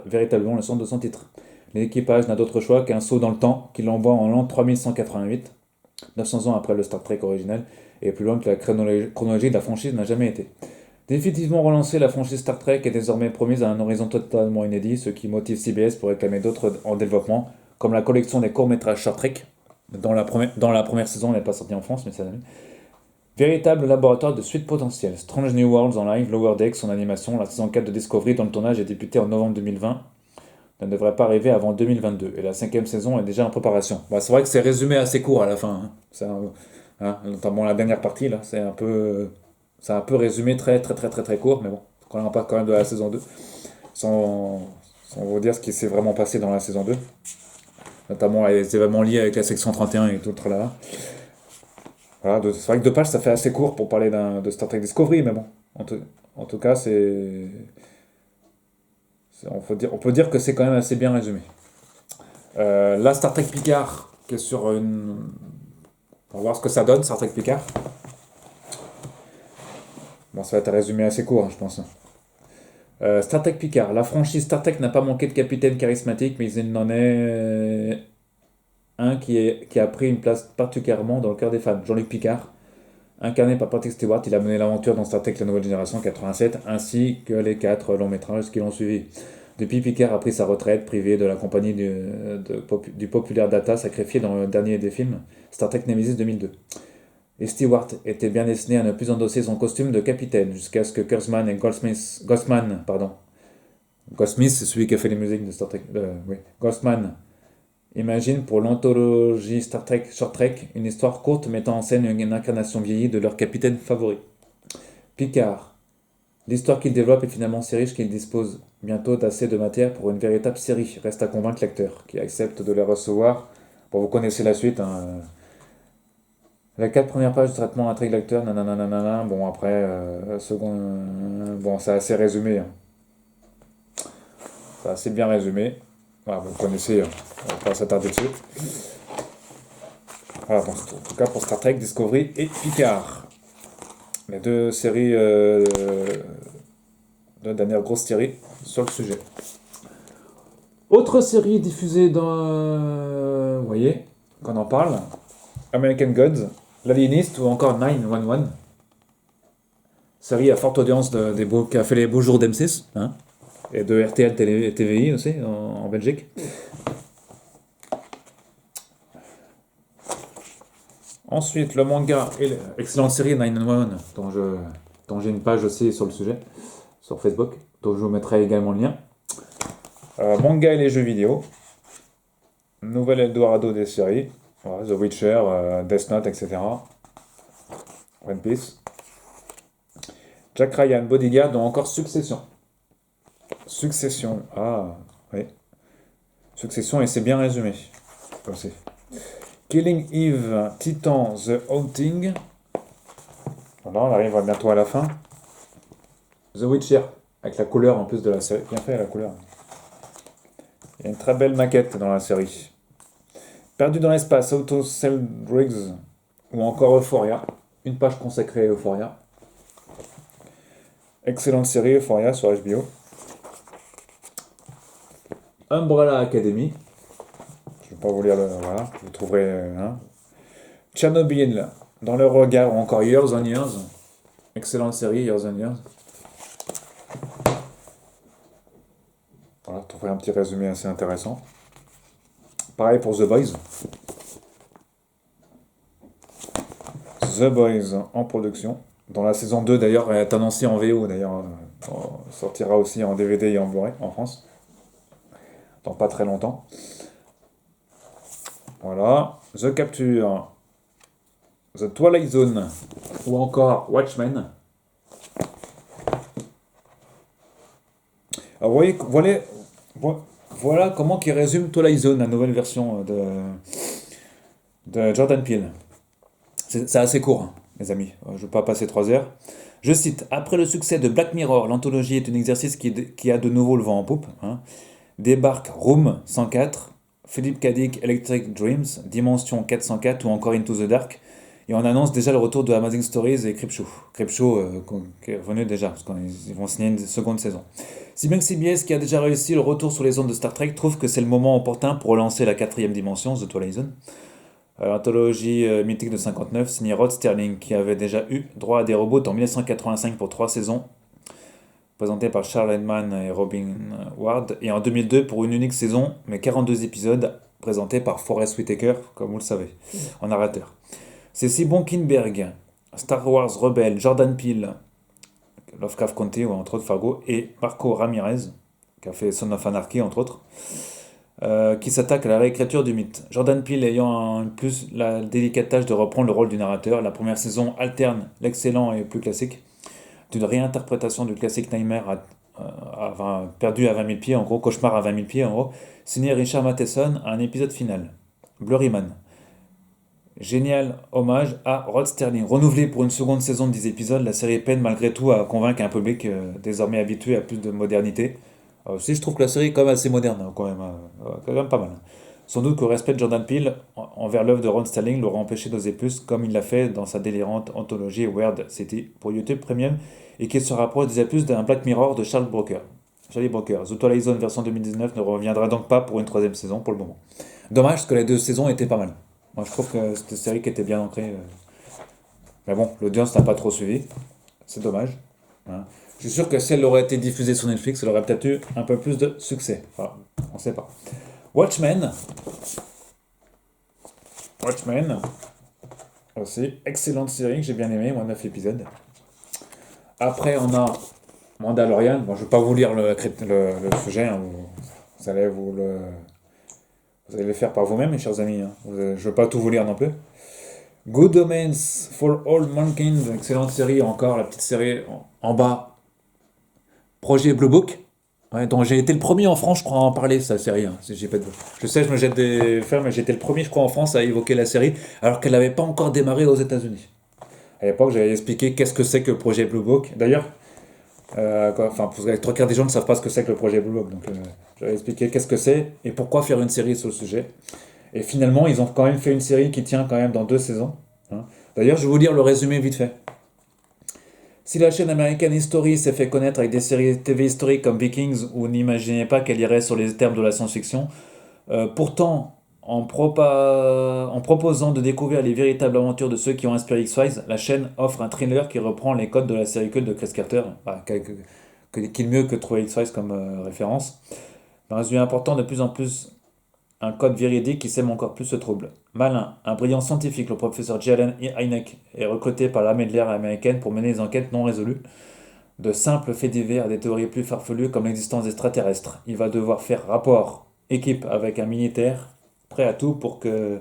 véritablement le centre de son titre. L'équipage n'a d'autre choix qu'un saut dans le temps qui l'envoie en l'an 3188, 900 ans après le Star Trek originel, et plus loin que la chronologie de la franchise n'a jamais été. Définitivement relancée, la franchise Star Trek est désormais promise à un horizon totalement inédit, ce qui motive CBS pour réclamer d'autres en développement, comme la collection des courts-métrages Star Trek, dans la première saison, elle n'est pas sortie en France, mais ça arrive. Véritable laboratoire de suites potentielles. Strange New Worlds en live, Lower Decks en animation, la saison 4 de Discovery dont le tournage est débuté en novembre 2020 ne devrait pas arriver avant 2022 et la cinquième saison est déjà en préparation. Bah, c'est vrai que c'est résumé assez court à la fin, hein. Notamment la dernière partie là, c'est un peu résumé très très très très très court, mais bon, on en parle quand même de la saison 2, sans vous dire ce qui s'est vraiment passé dans la saison 2, notamment les événements liés avec la section 31 et tout le tralala. Voilà, c'est vrai que 2 pages, ça fait assez court pour parler de Star Trek Discovery, mais bon, en tout cas, on peut dire que c'est quand même assez bien résumé. Là, Star Trek Picard, qui est sur une... On va voir ce que ça donne, Star Trek Picard. Bon, ça va être un résumé assez court, hein, je pense. Star Trek Picard. La franchise Star Trek n'a pas manqué de capitaine charismatique, mais il n'en est un qui a pris une place particulièrement dans le cœur des fans. Jean-Luc Picard, incarné par Patrick Stewart, il a mené l'aventure dans Star Trek La Nouvelle Génération 87, ainsi que les 4 longs métrages qui l'ont suivi. Depuis, Picard a pris sa retraite, privé de la compagnie du populaire Data, sacrifié dans le dernier des films, Star Trek Nemesis 2002. Et Stewart était bien destiné à ne plus endosser son costume de capitaine, jusqu'à ce que Kurtzman et Goldsmith, c'est celui qui a fait les musiques de Star Trek, oui, Goldsman, imagine pour l'anthologie Star Trek Short Trek une histoire courte mettant en scène une incarnation vieillie de leur capitaine favori. Picard. L'histoire qu'il développe est finalement si riche qu'il dispose bientôt d'assez de matière pour une véritable série. Reste à convaincre l'acteur, qui accepte de les recevoir. Bon, vous connaissez la suite, hein. Les 4 premières pages de traitement intrigue l'acteur, nanana. Bon, après, bon, c'est assez résumé, hein. C'est assez bien résumé. Voilà, vous connaissez, hein. On va pas s'attarder dessus. Voilà, bon, en tout cas pour Star Trek, Discovery et Picard. Les 2 séries, 2 dernières grosses séries sur le sujet. Autre série diffusée dans... vous voyez, qu'on en parle, American Gods, L'Aliéniste ou encore 911. Série à forte audience qui a fait les beaux jours d'M6, hein, et de RTL et TVI aussi, en Belgique. Ensuite, le manga et l'excellente série 911, dont j'ai une page aussi sur le sujet, sur Facebook, dont je vous mettrai également le lien. Manga et les jeux vidéo. Nouvel Eldorado des séries. Voilà, The Witcher, Death Note, etc. One Piece. Jack Ryan, Bodyguard, ou encore Succession. Succession, ah, oui. Succession, et c'est bien résumé. Aussi. Killing Eve, Titan, The Haunting. Voilà, on arrive bientôt à la fin. The Witcher, avec la couleur en plus de la série. Bien fait la couleur. Il y a une très belle maquette dans la série. Perdu dans l'espace, Auto Cell Drugs, ou encore Euphoria. Une page consacrée à Euphoria. Excellente série Euphoria sur HBO. Umbrella Academy. Je ne vais pas vous lire le... Voilà, vous trouverez... Hein. Tchernobyl, dans le regard, ou encore Years on Years. Excellente série, Years on Years. Voilà, vous trouverez un petit résumé assez intéressant. Pareil pour The Boys. The Boys en production. Dont la saison 2 d'ailleurs est annoncée en VO d'ailleurs. Sortira aussi en DVD et en Blu-ray en France. Dans pas très longtemps. Voilà. The Capture. The Twilight Zone. Ou encore Watchmen. Alors vous voyez, voilà comment il résume Twilight Zone, la nouvelle version de Jordan Peele. C'est assez court, hein, mes amis. Je ne vais pas passer 3 heures. Je cite, après le succès de Black Mirror, l'anthologie est un exercice qui a de nouveau le vent en poupe. Hein. Débarque Room 104, Philip K. Dick Electric Dreams, Dimension 404 ou encore Into the Dark, Et on annonce déjà le retour de Amazing Stories et Creepshow. Creepshow qui est revenu déjà, parce qu'ils vont signer une seconde saison. Si bien que CBS, qui a déjà réussi le retour sur les ondes de Star Trek, trouve que c'est le moment opportun pour relancer la quatrième dimension, The Twilight Zone. L'anthologie mythique de 59, signée Rod Sterling, qui avait déjà eu droit à des reboots en 1985 pour 3 saisons, présenté par Charles Edman et Robin Ward, et en 2002 pour une unique saison, mais 42 épisodes, présentés par Forest Whitaker, comme vous le savez, en narrateur. C'est Simon Kinberg, Star Wars Rebelle, Jordan Peele, Lovecraft Country, ou entre autres Fargo, et Marco Ramirez, qui a fait Son of Anarchy, entre autres, qui s'attaque à la réécriture du mythe. Jordan Peele ayant en plus la délicate tâche de reprendre le rôle du narrateur, la première saison alterne l'excellent et plus classique d'une réinterprétation du classique Nightmare perdu à 20 000 pieds, en gros, cauchemar à 20 000 pieds, en gros, signé Richard Matheson à un épisode final. Blurryman. Génial hommage à Rod Sterling. Renouvelé pour une seconde saison de 10 épisodes, la série peine malgré tout à convaincre un public désormais habitué à plus de modernité. Aussi, je trouve que la série est quand même assez moderne, hein, quand même pas mal. Sans doute que le respect de Jordan Peele envers l'œuvre de Ron Sterling l'aura empêché d'oser plus, comme il l'a fait dans sa délirante anthologie Weird City pour YouTube Premium, et qui se rapproche déjà plus d'un Black Mirror de Charlie Brooker. The Twilight Zone version 2019 ne reviendra donc pas pour une troisième saison pour le moment. Dommage, parce que les deux saisons étaient pas mal. Moi, je trouve que c'était une série qui était bien ancrée. Mais bon, l'audience n'a pas trop suivi. C'est dommage. Hein. Je suis sûr que si elle aurait été diffusée sur Netflix, elle aurait peut-être eu un peu plus de succès. Enfin, on ne sait pas. Watchmen. Aussi, excellente série que j'ai bien aimée, moi 9 épisodes. Après, on a Mandalorian. Bon, je ne vais pas vous lire le sujet, hein, vous allez vous allez le faire par vous-même, mes chers amis. Hein. Je ne vais pas tout vous lire non plus. Good Omens for All Mankind, excellente série encore, la petite série en bas. Projet Blue Book, ouais, dont j'ai été le premier en France, je crois, à en parler, cette série. Hein, si j'ai pas de... Je sais, je me jette des fleurs, mais j'ai été le premier, je crois, en France à évoquer la série, alors qu'elle n'avait pas encore démarré aux États-Unis. À l'époque, j'avais expliqué qu'est-ce que c'est que le projet Blue Book. D'ailleurs, les trois quarts des gens ne savent pas ce que c'est que le projet Blue Book. Donc, j'avais expliqué qu'est-ce que c'est et pourquoi faire une série sur le sujet. Et finalement, ils ont quand même fait une série qui tient quand même dans 2 saisons. Hein. D'ailleurs, je vais vous lire le résumé vite fait. Si la chaîne américaine History s'est fait connaître avec des séries TV historiques comme Vikings, où n'imaginez pas qu'elle irait sur les termes de la science-fiction, pourtant, en proposant de découvrir les véritables aventures de ceux qui ont inspiré X-Files, la chaîne offre un thriller qui reprend les codes de la série culte de Chris Carter, qui est mieux que de trouver X-Files comme référence. Un résumé important, de plus en plus un code véridique qui sème encore plus ce trouble. Malin, un brillant scientifique, le professeur J. Allen Hynek, est recruté par l'armée de l'air américaine pour mener des enquêtes non résolues. De simples faits divers à des théories plus farfelues comme l'existence d'extraterrestres. Il va devoir faire rapport, équipe avec un militaire, prêt à tout pour que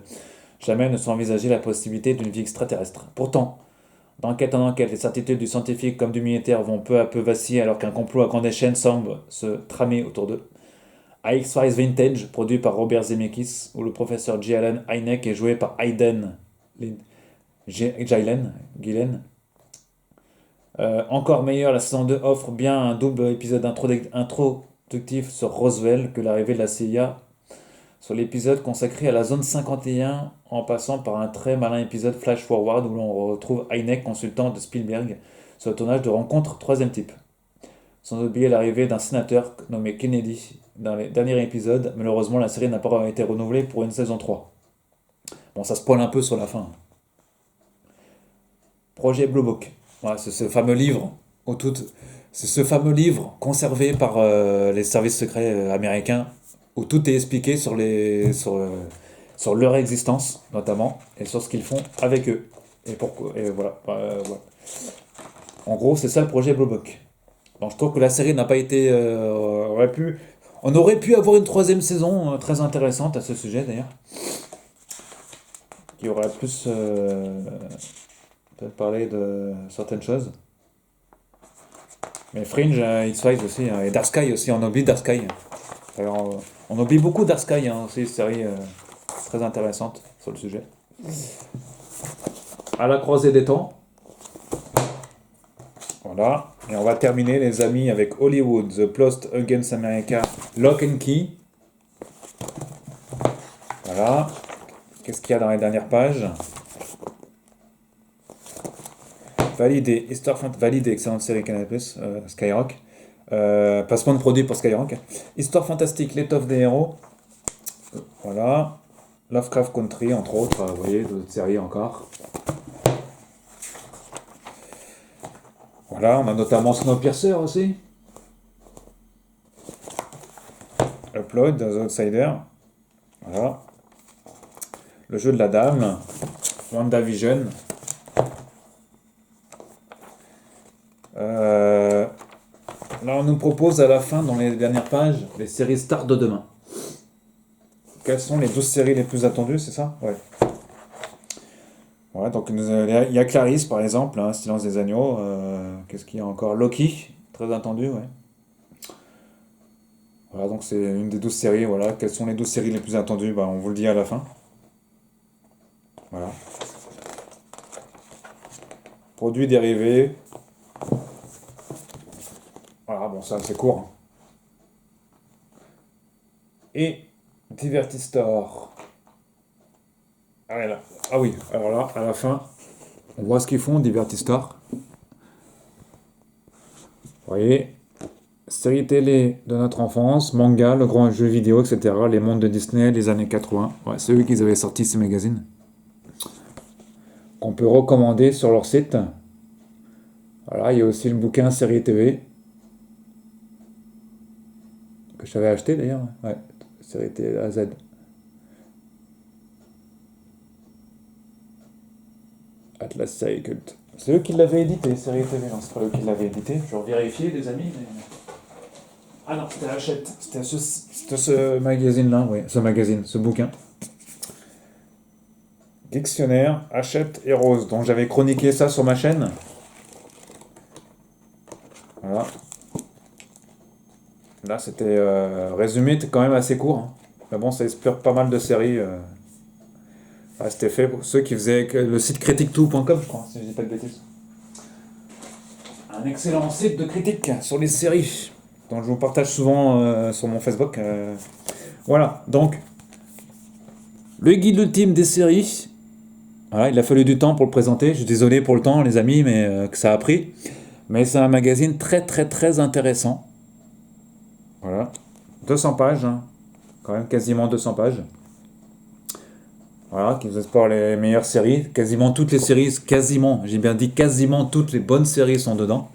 jamais ne soit envisagée la possibilité d'une vie extraterrestre. Pourtant, d'enquête en enquête, les certitudes du scientifique comme du militaire vont peu à peu vaciller alors qu'un complot à grande échelle semble se tramer autour d'eux. À X-Files Vintage, produit par Robert Zemeckis, où le professeur J. Allen Hynek est joué par Aidan Gillen. Encore meilleur, la saison 2 offre bien un double épisode introductif sur Roswell que l'arrivée de la CIA sur l'épisode consacré à la zone 51 en passant par un très malin épisode flash forward où l'on retrouve Hynek, consultant de Spielberg, sur le tournage de Rencontre troisième type. Sans oublier l'arrivée d'un sénateur nommé Kennedy dans les derniers épisodes. Malheureusement, la série n'a pas été renouvelée pour une saison 3. Bon, ça spoil un peu sur la fin. Projet Blue Book. Voilà, c'est ce fameux livre, c'est ce fameux livre conservé par les services secrets américains où tout est expliqué sur leur existence, notamment, et sur ce qu'ils font avec eux. Et pourquoi. Et voilà. Voilà. En gros, c'est ça le projet Blue Book. Bon, je trouve que la série n'a pas été. On aurait pu avoir une troisième saison très intéressante à ce sujet d'ailleurs. Qui aurait plus peut-être parlé de certaines choses. Mais Fringe, X-Files aussi, et Dark Sky aussi, on oublie Dark Sky. Alors, on oublie beaucoup Dark Sky, aussi, une série très intéressante sur le sujet. À la croisée des temps. Voilà. Et on va terminer, les amis, avec Hollywood, The Plot Against America, Lock and Key. Voilà. Qu'est-ce qu'il y a dans les dernières pages ? validé. Validé, excellente série Canal+, Skyrock. Placement de produit pour Skyrock. Histoire fantastique, l'étoffe des héros. Voilà. Lovecraft Country, entre autres. Vous voyez, d'autres séries encore. Voilà, on a notamment Snowpiercer aussi. Upload, The Outsider. Voilà. Le jeu de la dame. WandaVision. Là, on nous propose à la fin, dans les dernières pages, les séries stars de demain. Quelles sont les 12 séries les plus attendues, c'est ça? Ouais. Ouais, donc il y a Clarisse, par exemple, hein, Silence des agneaux. Qu'est-ce qu'il y a encore? Loki, très attendu, ouais. Voilà, donc c'est une des 12 séries, voilà. Quelles sont les 12 séries les plus attendues? Bah, on vous le dit à la fin. Voilà. Produits dérivés. Voilà, bon, ça c'est court, hein. Et Divertistore. Ah, ouais, là. Ah oui, alors là, à la fin, on voit ce qu'ils font, Divertistore. Vous voyez, série télé de notre enfance, manga, le grand jeu vidéo, etc. Les mondes de Disney, les années 80. Ouais, c'est eux qui avaient sorti ces magazines. Qu'on peut recommander sur leur site. Voilà, il y a aussi le bouquin série TV. Que j'avais acheté d'ailleurs. Ouais, série TV A à Z. Atlas série culte. C'est eux qui l'avaient édité, série TV. Non, c'est pas eux qui l'avaient édité. Je vais vérifier, les amis. Mais... Ah non, c'était Hachette. C'était ce magazine-là, oui. Ce magazine, ce bouquin. Dictionnaire, Hachette et Rose, dont j'avais chroniqué ça sur ma chaîne. Voilà. Là, c'était résumé, c'était quand même assez court, hein. Mais bon, ça inspire pas mal de séries. Ah, c'était fait pour ceux qui faisaient le site critiquetout.com, je crois, si je dis pas de bêtises. Un excellent site de critique sur les séries, dont je vous partage souvent sur mon Facebook. Voilà, donc, le guide ultime des séries. Voilà, il a fallu du temps pour le présenter. Je suis désolé pour le temps, les amis, mais que ça a pris. Mais c'est un magazine très, très, très intéressant. Voilà. 200 pages, hein. Quand même quasiment 200 pages. Voilà, qui vous explore les meilleures séries. Quasiment toutes les séries, quasiment, j'ai bien dit quasiment toutes les bonnes séries sont dedans.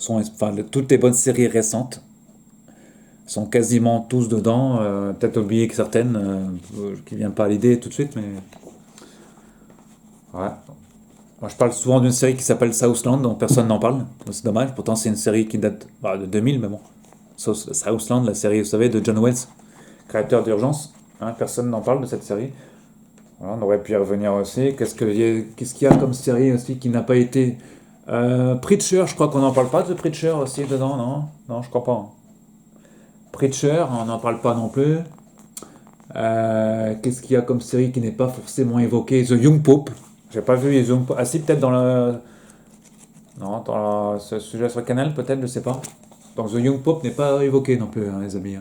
Enfin, toutes les bonnes séries récentes sont quasiment tous dedans. Peut-être oublier que certaines qui ne viennent pas à l'idée tout de suite, mais... Ouais. Moi, je parle souvent d'une série qui s'appelle Southland, dont personne n'en parle. C'est dommage, pourtant c'est une série qui date de 2000, mais bon. Southland, la série, vous savez, de John Wells, créateur d'Urgence. Hein, personne n'en parle de cette série. Voilà, on aurait pu y revenir aussi. Qu'est-ce qu'il y a comme série aussi qui n'a pas été... Preacher, je crois qu'on n'en parle pas de Preacher aussi dedans, non? Non, je crois pas, hein. Preacher, on n'en parle pas non plus. Qu'est-ce qu'il y a comme série qui n'est pas forcément évoquée? The Young Pope. J'ai pas vu les Young Pope. Ah si, peut-être dans le... Non, dans ce sujet sur Canal, peut-être, je sais pas. Donc The Young Pope n'est pas évoqué non plus, hein, les amis.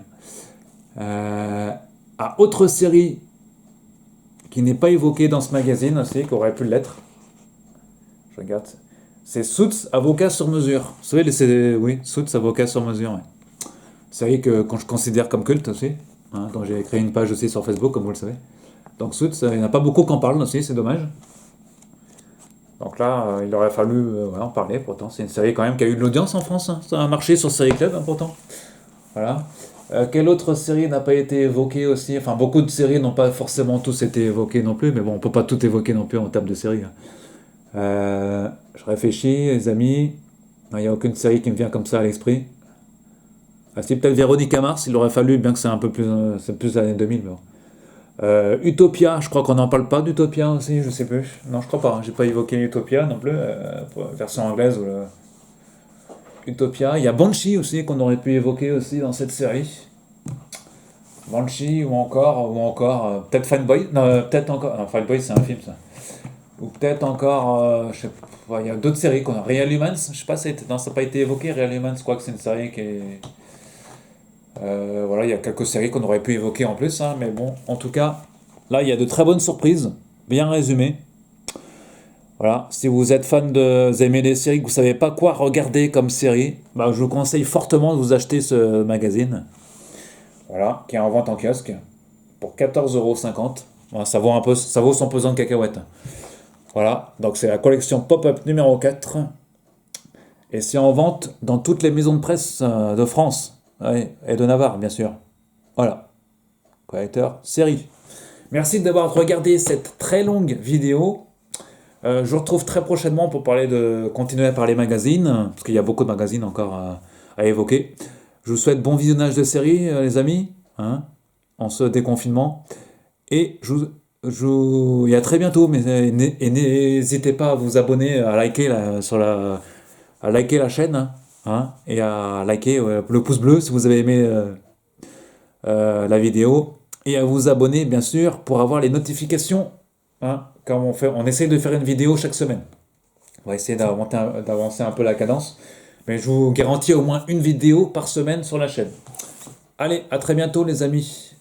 Autre série qui n'est pas évoquée dans ce magazine aussi, qui aurait pu l'être. Je regarde. C'est Suits, avocat sur mesure. Vous savez, oui, Suits, avocat sur mesure. Ouais. Série que je considère comme culte aussi. Hein, dont j'ai créé une page aussi sur Facebook, comme vous le savez. Donc Suits, il n'y en a pas beaucoup qui en parlent aussi, c'est dommage. Donc là, il aurait fallu en parler, pourtant. C'est une série quand même qui a eu de l'audience en France, hein. Ça a marché sur Série Club, hein, pourtant. Voilà. Quelle autre série n'a pas été évoquée aussi? Enfin, beaucoup de séries n'ont pas forcément tous été évoquées non plus, mais bon, on peut pas tout évoquer non plus en termes de séries, hein. Je réfléchis, les amis. Il n'y a aucune série qui me vient comme ça à l'esprit. Ah, si, peut-être Véronica Mars, il aurait fallu, bien que c'est un peu plus, c'est plus années 2000, mais bon. Utopia, je crois qu'on n'en parle pas d'Utopia aussi, je sais plus. Non, je crois pas, hein. J'ai pas évoqué Utopia non plus, version anglaise. Utopia, il y a Banshee aussi qu'on aurait pu évoquer aussi dans cette série. Banshee ou encore peut-être Fine Boy, non, peut-être encore, non, Fine Boy c'est un film ça. Ou peut-être encore, je sais pas, il y a d'autres séries qu'on a. Real Humans, je sais pas, ça n'a pas été évoqué, Real Humans, je crois que c'est une série qui est... voilà, il y a quelques séries qu'on aurait pu évoquer en plus, hein, mais bon, en tout cas, là, il y a de très bonnes surprises, bien résumées. Voilà, si vous êtes fan de, vous aimez les séries, que vous savez pas quoi regarder comme série, bah, je vous conseille fortement de vous acheter ce magazine. Voilà, qui est en vente en kiosque pour 14,50 €. Voilà, ça vaut un peu, ça vaut son pesant de cacahuètes. Voilà, donc c'est la collection Pop-up numéro 4. Et c'est en vente dans toutes les maisons de presse de France. Ouais, et de Navarre, bien sûr. Voilà, collecteur série. Merci d'avoir regardé cette très longue vidéo. Je vous retrouve très prochainement pour continuer à parler magazines, parce qu'il y a beaucoup de magazines encore à évoquer. Je vous souhaite bon visionnage de série, les amis, hein, en ce déconfinement. Et et à très bientôt. Et n'hésitez pas à vous abonner, à liker à liker la chaîne, hein, et à liker le pouce bleu si vous avez aimé la vidéo. Et à vous abonner, bien sûr, pour avoir les notifications, hein, quand on essaie de faire une vidéo chaque semaine. On va essayer d'avancer un peu la cadence. Mais je vous garantis au moins une vidéo par semaine sur la chaîne. Allez, à très bientôt les amis.